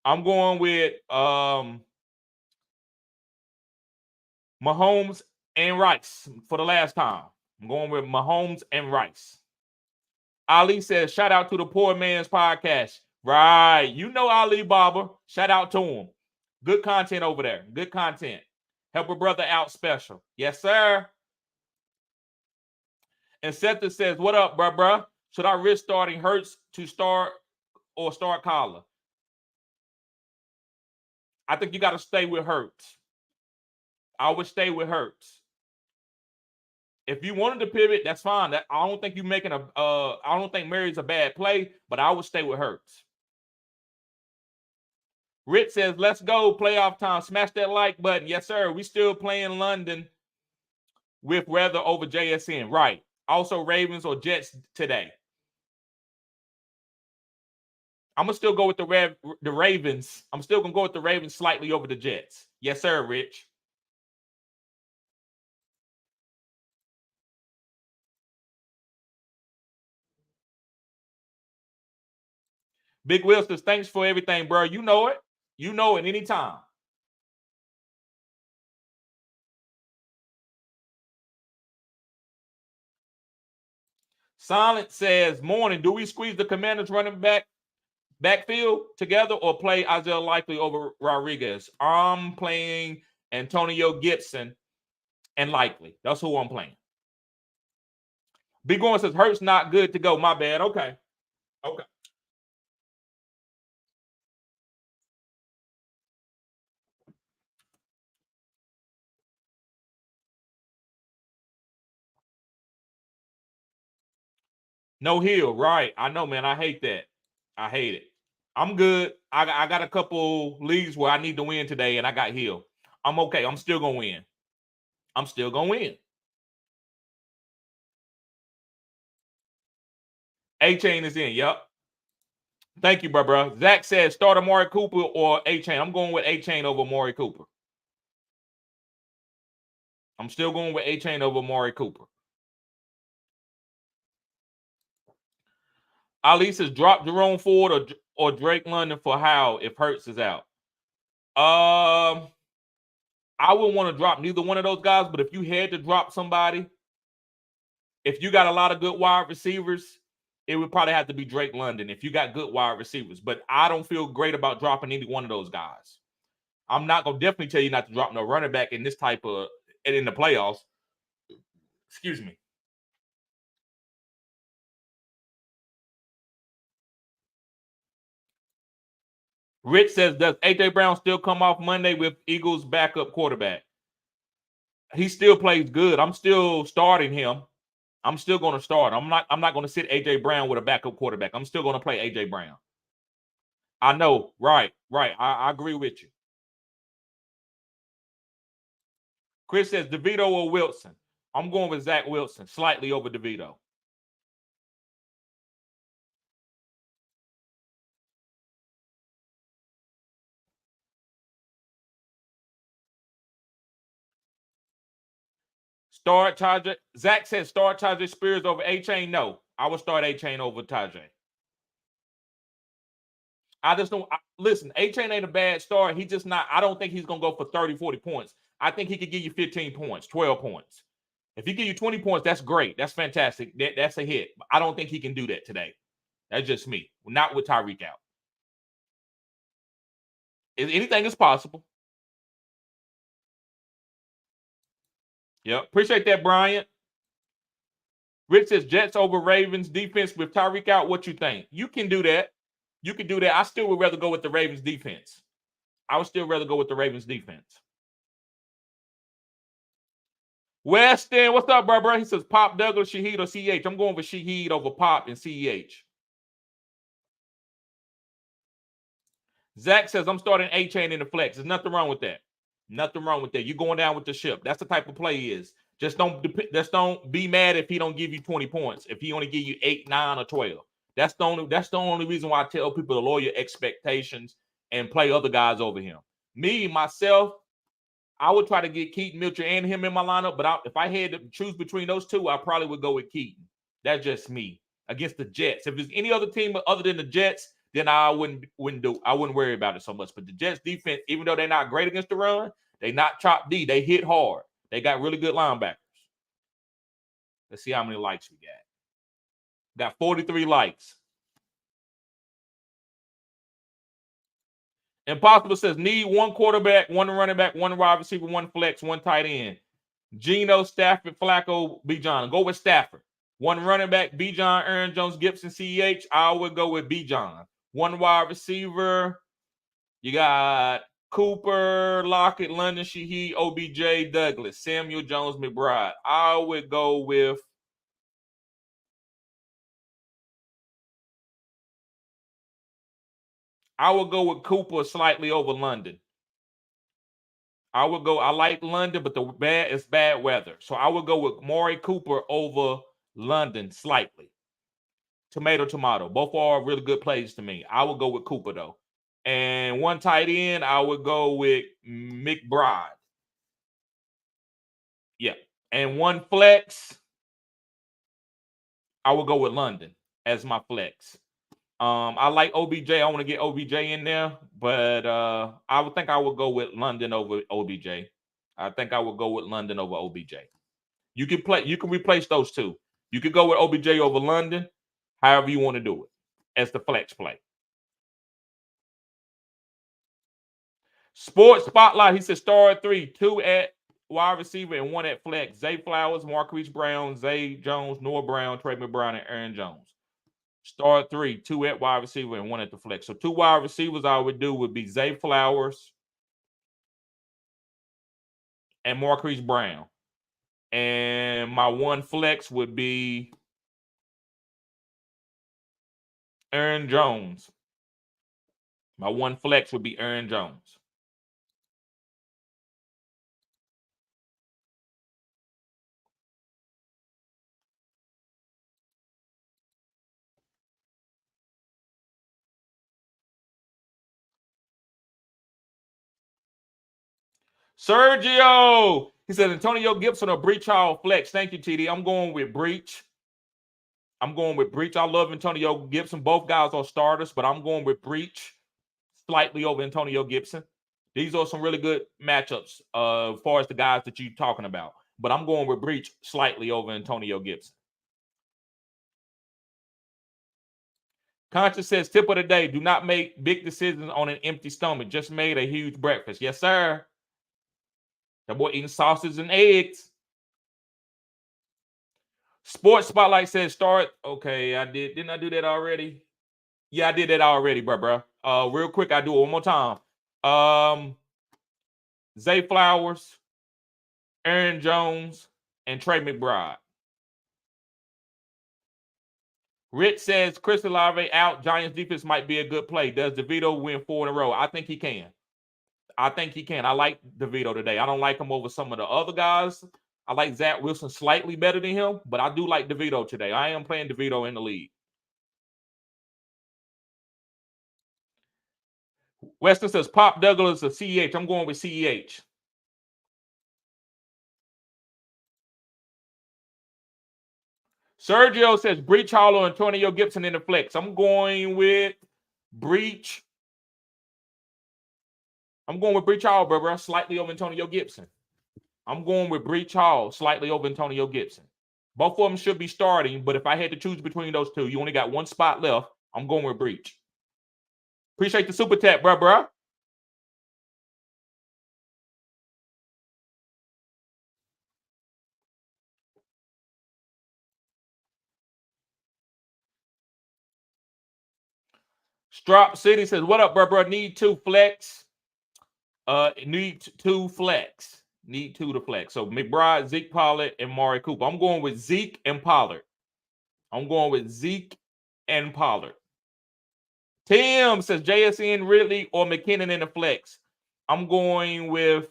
I'm going with Mahomes and Rice for the last time. I'm going with Mahomes and Rice. Ali says, shout out to the Poor Man's Podcast. Right. You know Ali Baba. Shout out to him. Good content over there. Good content. Help a brother out special. Yes, sir. And Seth says, what up, bruh? Should I risk starting Hurts to start or start Collar? I think you got to stay with Hurts. I would stay with Hurts. If you wanted to pivot, that's fine. I don't think you're making I don't think Mary's a bad play, but I would stay with Hurts. Rich says, let's go. Playoff time. Smash that like button. Yes, sir. We still playing London with weather over JSN. Right. Also, Ravens or Jets today. I'm going to still go with the Ravens. I'm still going to go with the Ravens slightly over the Jets. Yes, sir, Rich. Big Will says, thanks for everything, bro. You know it. You know it anytime. Silent says, morning, do we squeeze the Commanders running backfield together or play Isaiah Likely over Rodriguez? I'm playing Antonio Gibson and Likely. That's who I'm playing. Big Gorman says, Hurts not good to go. My bad. Okay. Okay. No Hill, right. I know, man. I hate that. I hate it. I'm good. I got a couple leagues where I need to win today, and I got Hill. I'm okay. I'm still going to win. I'm still going to win. A-Chain is in. Yep. Thank you, bro. Zach says start Amari Cooper or A-Chain. I'm going with A-Chain over Amari Cooper. I'm still going with A-Chain over Amari Cooper. Ali says drop Jerome Ford or Drake London for Howell if Hurts is out. I wouldn't want to drop neither one of those guys, but if you had to drop somebody, if you got a lot of good wide receivers, it would probably have to be Drake London if you got good wide receivers. But I don't feel great about dropping any one of those guys. I'm not going to definitely tell you not to drop no running back in this type of in the playoffs. Excuse me. Rich says, does A.J. Brown still come off Monday with Eagles backup quarterback? He still plays good. I'm still starting him. I'm still going to start. I'm not going to sit A.J. Brown with a backup quarterback. I'm still going to play A.J. Brown. I know. Right. I agree with you. Chris says, DeVito or Wilson? I'm going with Zach Wilson, slightly over DeVito. Start Tajay. Zach says start Tajay Spears over A-Chain. No, I would start A-Chain over Tajay. I just don't listen. A-Chain ain't a bad start. He just not. I don't think he's gonna go for 30, 40 points. I think he could give you 15 points, 12 points. If he give you 20 points, that's great. That's fantastic. That's a hit. But I don't think he can do that today. That's just me. Not with Tyreek out. Anything is possible. Yep. Appreciate that, Brian. Rich says Jets over Ravens defense with Tyreek out. What you think? You can do that. You can do that. I still would rather go with the Ravens defense. I would still rather go with the Ravens defense. Weston, what's up, bro? He says Pop, Douglas, Shaheed, or CH. I'm going with Shaheed over Pop and CEH. Zach says I'm starting A-Chain in the flex. There's nothing wrong with that. Nothing wrong with that. You're going down with the ship. That's the type of play he is. Just don't be mad if he don't give you 20 points. If he only give you 8, 9, or 12. That's the only reason why I tell people to lower your expectations and play other guys over him. Me, myself, I would try to get Keaton, Mitchell, and him in my lineup. But if I had to choose between those two, I probably would go with Keaton. That's just me against the Jets. If there's any other team other than the Jets, then I wouldn't worry about it so much. But the Jets defense, even though they're not great against the run, they not chop D. They hit hard. They got really good linebackers. Let's see how many likes we got. Got 43 likes. Impossible says need one quarterback, one running back, one wide receiver, one flex, one tight end. Geno, Stafford, Flacco, Bijan. Go with Stafford. One running back, Bijan, Aaron Jones, Gibson, CEH. I would go with Bijan. One wide receiver. You got Cooper, Lockett, London, Shaheed, OBJ, Douglas, Samuel Jones, McBride. I would go with Cooper slightly over London. I like London, but it's bad weather. So I would go with Maury Cooper over London slightly. Tomato. Both are really good plays to me. I would go with Cooper, though. And one tight end, I would go with McBride. Yeah. And one flex, I would go with London as my flex. I like OBJ. I want to get OBJ in there, but I would think I would go with London over OBJ. I think I would go with London over OBJ. You can replace those two. You could go with OBJ over London, however you want to do it, as the flex play. Sports Spotlight, he said star 3, 2 at wide receiver and 1 at flex. Zay Flowers, Marquise Brown, Zay Jones, Noah Brown, Trey McBride, and Aaron Jones. Star 3, 2 at wide receiver and 1 at the flex. So 2 wide receivers I would do would be Zay Flowers and Marquise Brown. And my 1 flex would be Aaron Jones. My 1 flex would be Aaron Jones. Sergio, he said Antonio Gibson or Breach Hall flex. Thank you, TD. I'm going with Breach. I love Antonio Gibson. Both guys are starters, but I'm going with Breach slightly over Antonio Gibson. These are some really good matchups as far as the guys that you're talking about. But I'm going with Breach slightly over Antonio Gibson. Conscious says, tip of the day, do not make big decisions on an empty stomach. Just made a huge breakfast. Yes, sir. That boy eating sausage and eggs. Sports Spotlight says start. Okay, I did. Didn't I do that already? Yeah, I did that already, bro. Real quick, I do it one more time. Zay Flowers, Aaron Jones, and Trey McBride. Rich says Chris Olave out. Giants defense might be a good play. Does DeVito win 4 in a row? I think he can. I like DeVito today. I don't like him over some of the other guys. I like Zach Wilson slightly better than him, but I do like DeVito today. I am playing DeVito in the league. Weston says Pop Douglas or CEH. I'm going with CEH. Sergio says Breach Hall or Antonio Gibson in the flex. I'm going with Breach. I'm going with Breach Hall, bro. Slightly over Antonio Gibson. I'm going with Breach Hall, slightly over Antonio Gibson. Both of them should be starting, but if I had to choose between those two, you only got 1 spot left. I'm going with Breach. Appreciate the super tap, bro. Strop City says, what up, bro? Need 2 flex. Need 2 flex. Need 2 to flex. So McBride, Zeke Pollard, and Mari Cooper. I'm going with Zeke and Pollard. Tim says JSN Ridley or McKinnon in the flex. I'm going with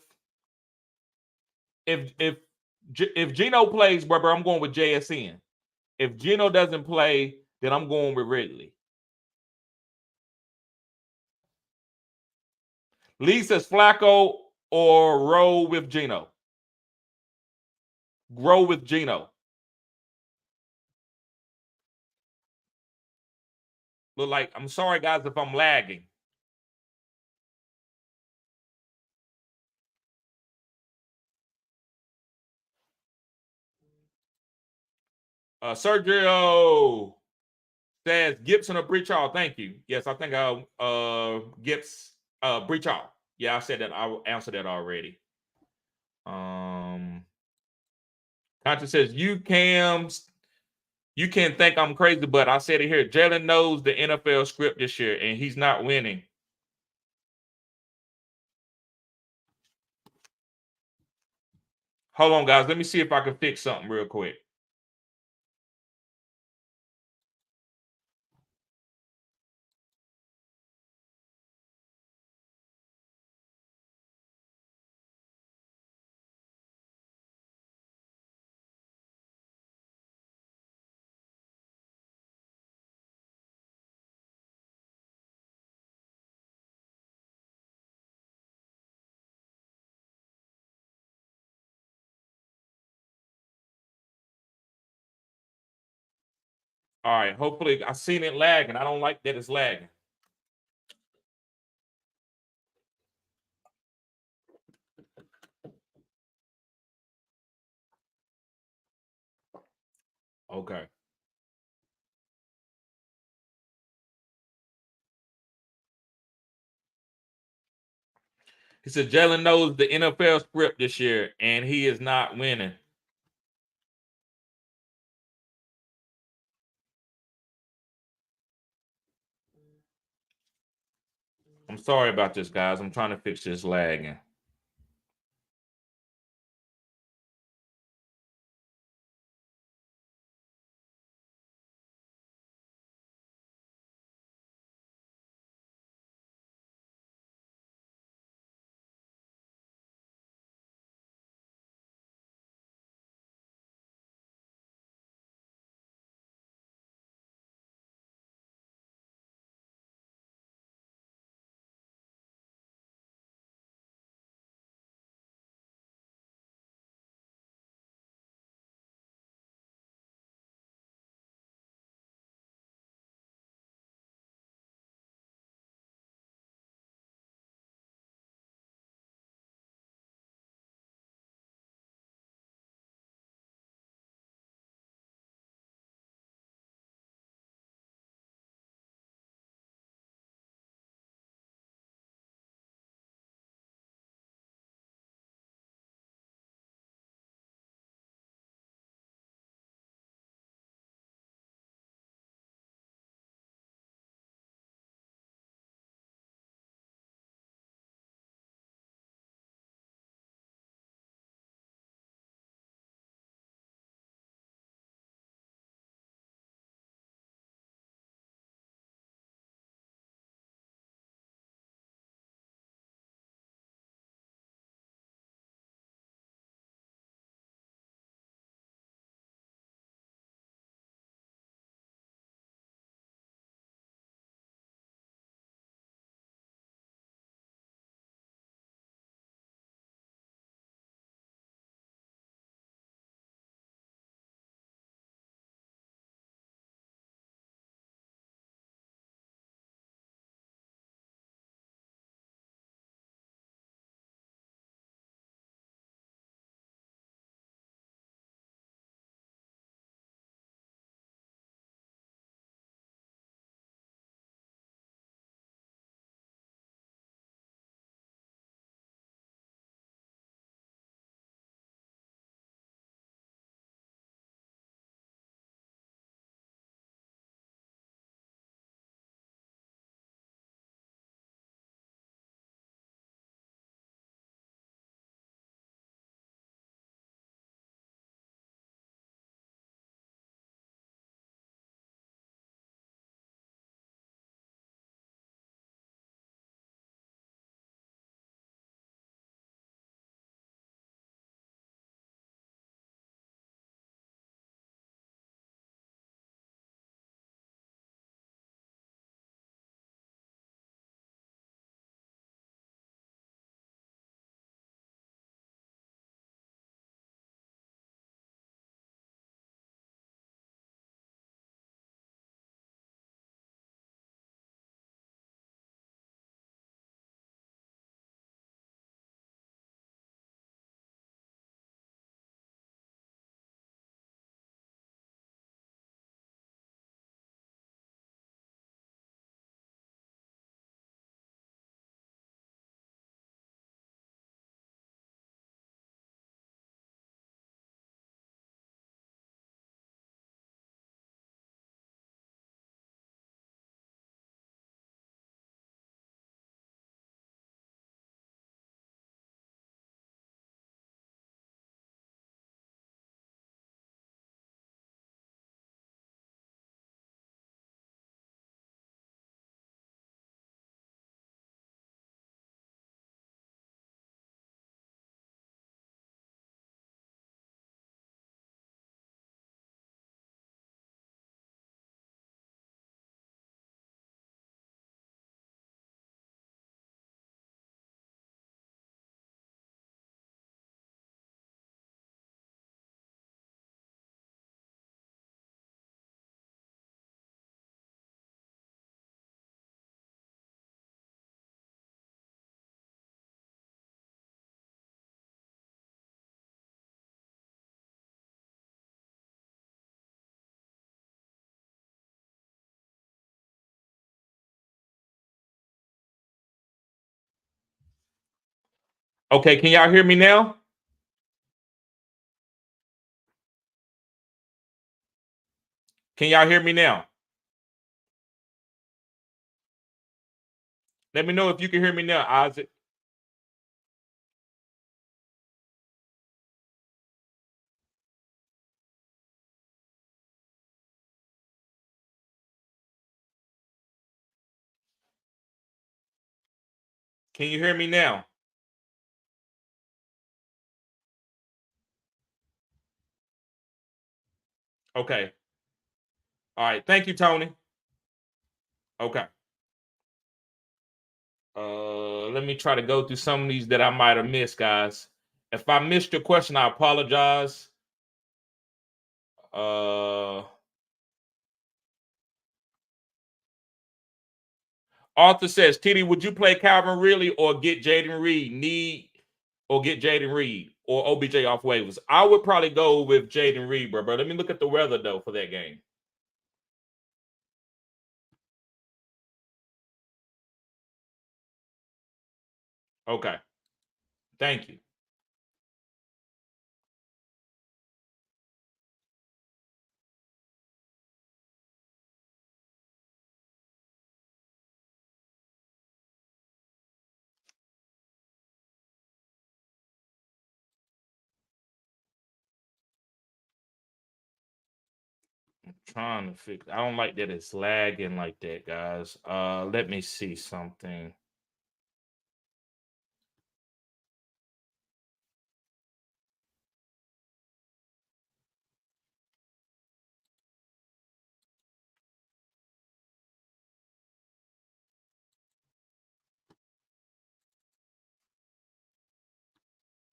if Geno plays, bro, I'm going with JSN. If Geno doesn't play, then I'm going with Ridley. Lee says Flacco or roll with Geno. Grow with Geno. Look like, I'm sorry, guys, if I'm lagging. Sergio says Gibson or Breach Hall. Thank you. Yes, I think Gibbs, Breach Hall. Yeah, I said that. I answered that already. Conscious says you can think I'm crazy, but I said it here. Jalen knows the NFL script this year, and he's not winning. Hold on, guys. Let me see if I can fix something real quick. All right. Hopefully, I seen it lagging. I don't like that it's lagging. Okay. He said Jalen knows the NFL script this year, and he is not winning. I'm sorry about this, guys. I'm trying to fix this lagging. Okay, can y'all hear me now? Can y'all hear me now? Let me know if you can hear me now, Isaac. Can you hear me now? Okay. All right. Thank you, Tony. Okay. Let me try to go through some of these that I might have missed, guys. If I missed your question, I apologize. Arthur says, TD, would you play Calvin Ridley or get Jaden Reed? Get Jaden Reed or OBJ off waivers? I would probably go with Jaden Reed, bro. Let me look at the weather though for that game. Okay. Thank you. Trying to fix. I don't like that it's lagging like that, guys. Let me see something.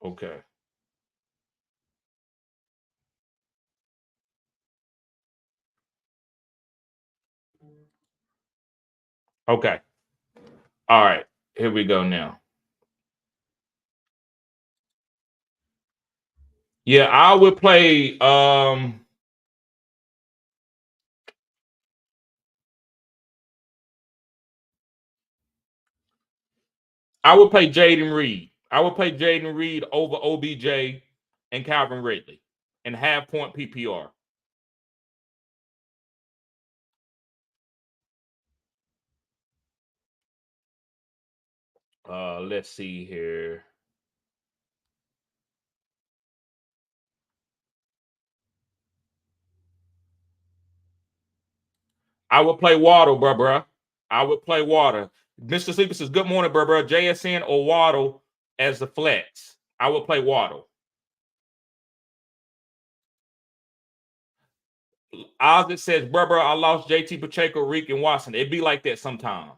Okay. Okay. All right. Here we go now. Yeah, I would play I would play Jaden Reed. I would play Jaden Reed over OBJ and Calvin Ridley and half point PPR. Let's see here. I would play Waddle, bruh. I would play Waddle. Mr. Sleeper says, good morning, bruh. JSN or Waddle as the flex. I would play Waddle. Isaac says, bruh, I lost JT Pacheco, Reek, and Watson. It'd be like that sometimes.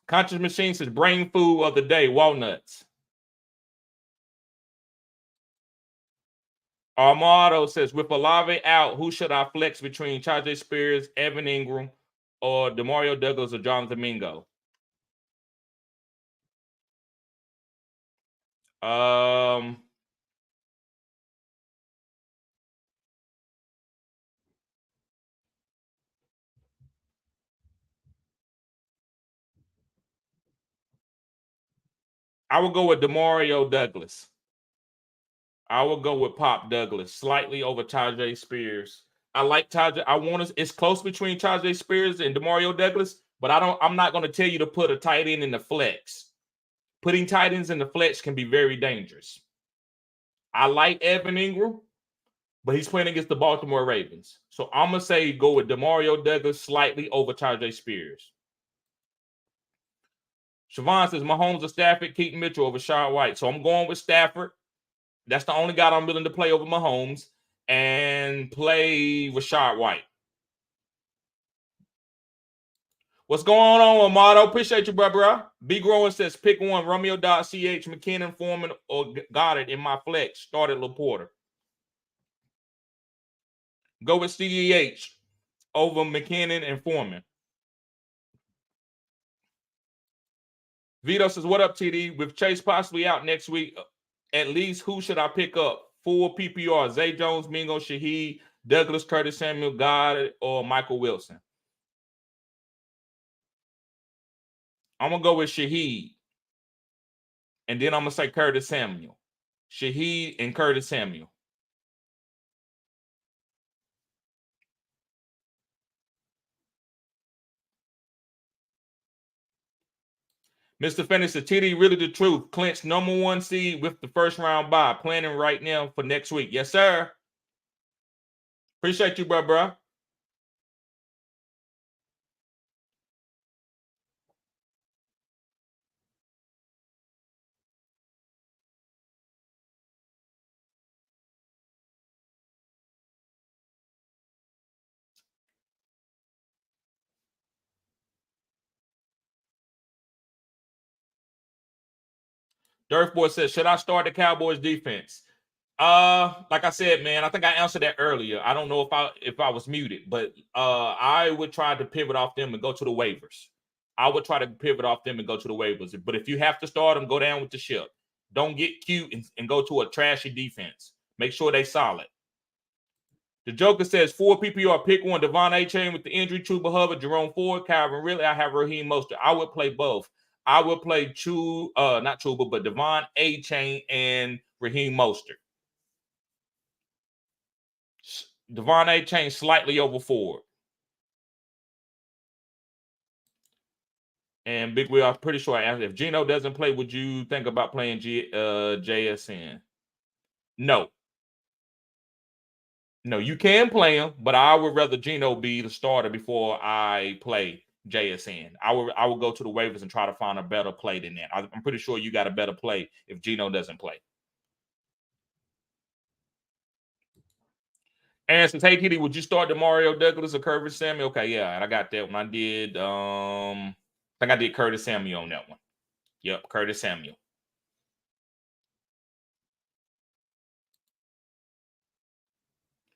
Conscious Machine says, brain food of the day, walnuts. Armado says, with Olave out, who should I flex between Tajay Spears, Evan Ingram, or Demario Douglas or Jonathan Mingo? I would go with Demario Douglas. I will go with Pop Douglas, slightly over Tajay Spears. I like Tajay. It's close between Tajay Spears and Demario Douglas, but I'm not going to tell you to put a tight end in the flex. Putting tight ends in the flex can be very dangerous. I like Evan Ingram, but he's playing against the Baltimore Ravens. So I'm going to say go with Demario Douglas slightly over Tajay Spears. Siobhan says Mahomes or Stafford, Keaton Mitchell over Rashad White. So I'm going with Stafford. That's the only guy I'm willing to play over Mahomes and play Rashad White. What's going on, Amato? Appreciate you, bro. B. Growing says pick one, Romeo.ch, McKinnon, Foreman, or Goddard in my flex. Started Laporta. Go with CEH over McKinnon and Foreman. Vito says, what up, TD? With Chase possibly out next week, at least who should I pick up? Full PPR, Zay Jones, Mingo, Shaheed, Douglas, Curtis Samuel, Goddard, or Michael Wilson? I'm gonna go with Shaheed, and then I'm gonna say Curtis Samuel. Shaheed and Curtis Samuel. Mr. Fennis says, TD, really the truth. Clinch #1 seed with the first round bye. Planning right now for next week. Yes, sir. Appreciate you, bro. Durfboy says, should I start the Cowboys defense? Like I said, man, I think I answered that earlier. I don't know if I was muted, but I would try to pivot off them and go to the waivers. I would try to pivot off them and go to the waivers. But if you have to start them, go down with the ship. Don't get cute and go to a trashy defense. Make sure they solid. The Joker says 4 PPR, pick one. Devon A-Chain with the injury, Chuba Hubbard, Jerome Ford, Calvin Ridley. I have Raheem Mostert. I would play both. I would play not Chuba, but Devon A-Chain and Raheem Mostert. Devon A-Chain slightly over Ford. And Big Will, I'm pretty sure I asked, if Geno doesn't play, would you think about playing JSN? No. No, you can play him, but I would rather Geno be the starter before I play JSN. I would go to the waivers and try to find a better play than that. I'm pretty sure you got a better play if Geno doesn't play. Aaron says, hey, Kitty, would you start Demario Douglas or Curtis Samuel? Okay, yeah, and I got that one. I did, I think I did Curtis Samuel on that one. Yep, Curtis Samuel.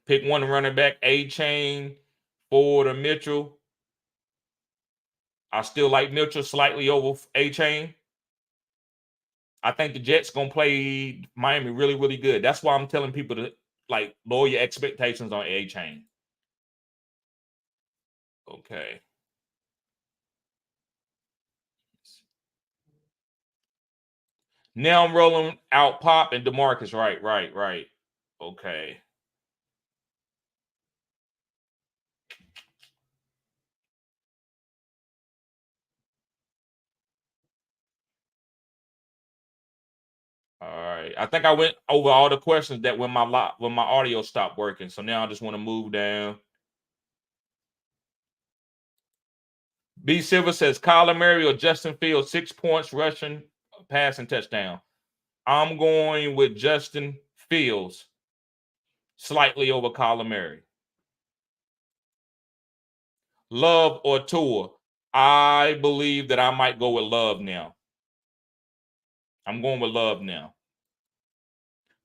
Pick one running back, A-Chain, Ford or Mitchell. I still like Mitchell slightly over A-Chain. I think the Jets going to play Miami really, really good. That's why I'm telling people to like lower your expectations on A-Chain. Okay. Now I'm rolling out Pop and DeMarcus. Right. Okay. All right. I think I went over all the questions that when my audio stopped working. So now I just want to move down. B Silver says Kyler Murray or Justin Fields, 6 points, rushing, passing touchdown. I'm going with Justin Fields, slightly over Kyler Murray. Love or Tua? I believe that I might go with Love now. I'm going with Love now.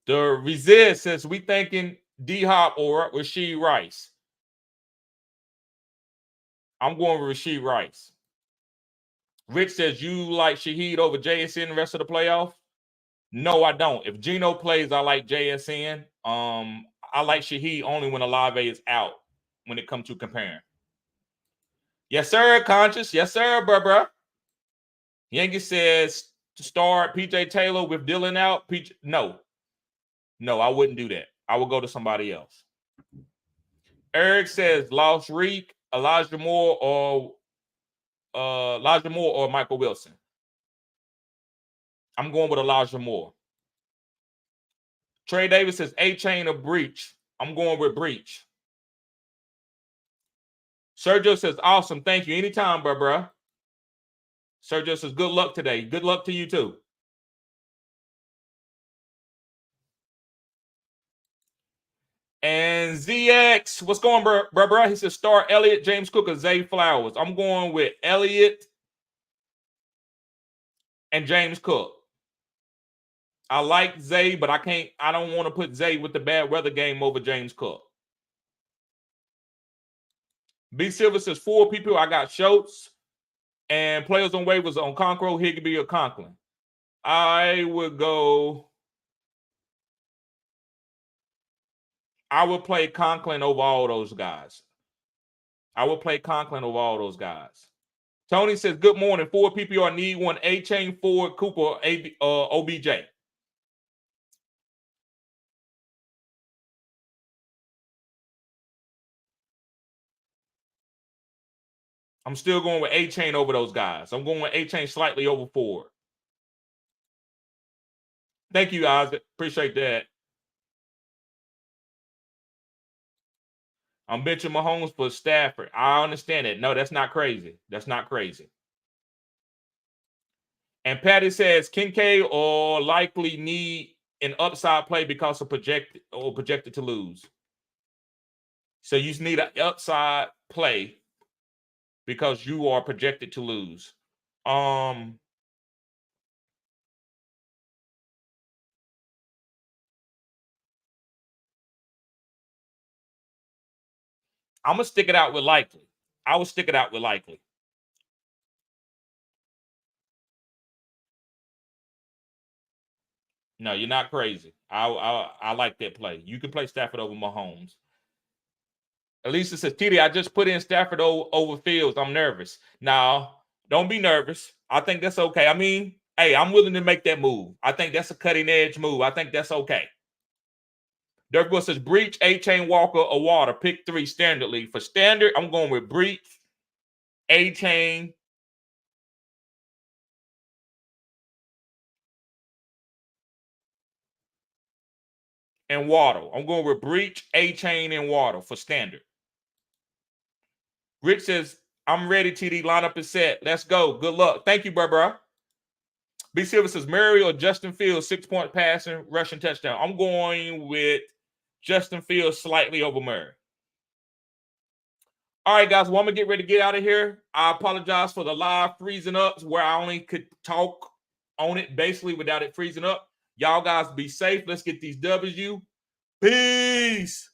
The Resist says we thinking D-Hop or Rashee Rice. I'm going with Rashee Rice. Rich says you like Shaheed over JSN the rest of the playoff. No, I don't. If Geno plays, I like JSN. I like Shaheed only when Olave is out when it comes to comparing. Yes, sir, Conscious. Yes, sir, bruh. Yankee says to start PJ Taylor with Dylan out. No, I wouldn't do that. I would go to somebody else. Eric says Lost Reek, Elijah Moore or Michael Wilson. I'm going with Elijah Moore. Trey Davis says A-Chain or Breach. I'm going with Breach. Sergio says awesome. Thank you. Anytime, bruh. Sergio says good luck today. Good luck to you too. And ZX, what's going, bruh? He says start Elliott, James Cook, or Zay Flowers. I'm going with Elliott and James Cook. I like Zay, but I don't want to put Zay with the bad weather game over James Cook. B Silver says 4 people. I got Schultz and players on waivers on Conroe, Higbee, or Conklin. I would play Conklin over all those guys. Tony says, good morning. 4 PPR need one A-Chain, Ford, Cooper, OBJ. I'm still going with A-Chain over those guys. I'm going with A-Chain slightly over Ford. Thank you, Isaac. Appreciate that. I'm benching Mahomes for Stafford. I understand it. No, that's not crazy. That's not crazy. And Patty says Kincaid or likely need an upside play because of projected to lose. So you just need an upside play because you are projected to lose. I'm gonna stick it out with likely. I will stick it out with likely. No, you're not crazy. I like that play. You can play Stafford over Mahomes. Elisa says, TD, I just put in Stafford over Fields. I'm nervous. Now, don't be nervous. I think that's okay. I mean, hey, I'm willing to make that move. I think that's a cutting edge move. I think that's okay. Dirk Will says, Breach, A-Chain, Walker, or Water. Pick 3 standard league. For standard, I'm going with Breach, A-Chain, and Waddle. I'm going with Breach, A-Chain, and Waddle for standard. Rich says, I'm ready, TD. Lineup is set. Let's go. Good luck. Thank you, bro. B. Silver says, Murray or Justin Fields, 6-point passing, rushing touchdown. I'm going with Justin Fields slightly over Murray. All right, guys. Well, I'm going to get ready to get out of here. I apologize for the live freezing ups where I only could talk on it basically without it freezing up. Y'all guys be safe. Let's get these W. Peace.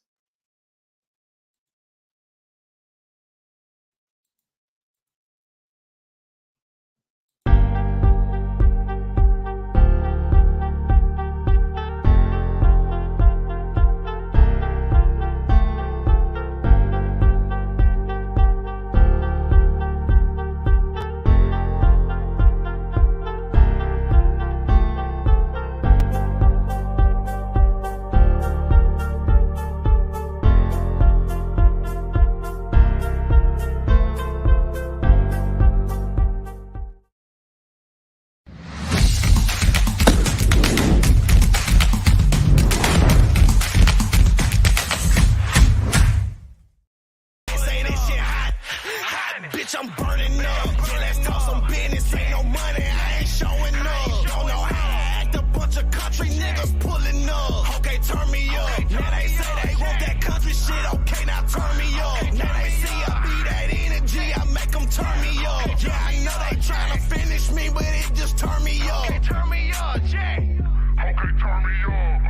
Bitch, I'm burning up. Yeah, let's talk some business. Ain't no money, I ain't showing up. Don't know how to act, a bunch of country niggas pulling up. Okay, turn me up. Now they say they want that country shit. Okay, now turn me up. Now they see I be that energy, I make them turn me up. Yeah, I know they trying to finish me, but it just turn me up. Okay, turn me up, Jay. Okay, turn me up.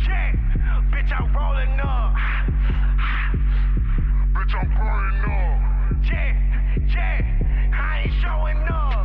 Jay, bitch, I'm rolling up. Bitch, I'm burning up. Jay, I ain't showing up.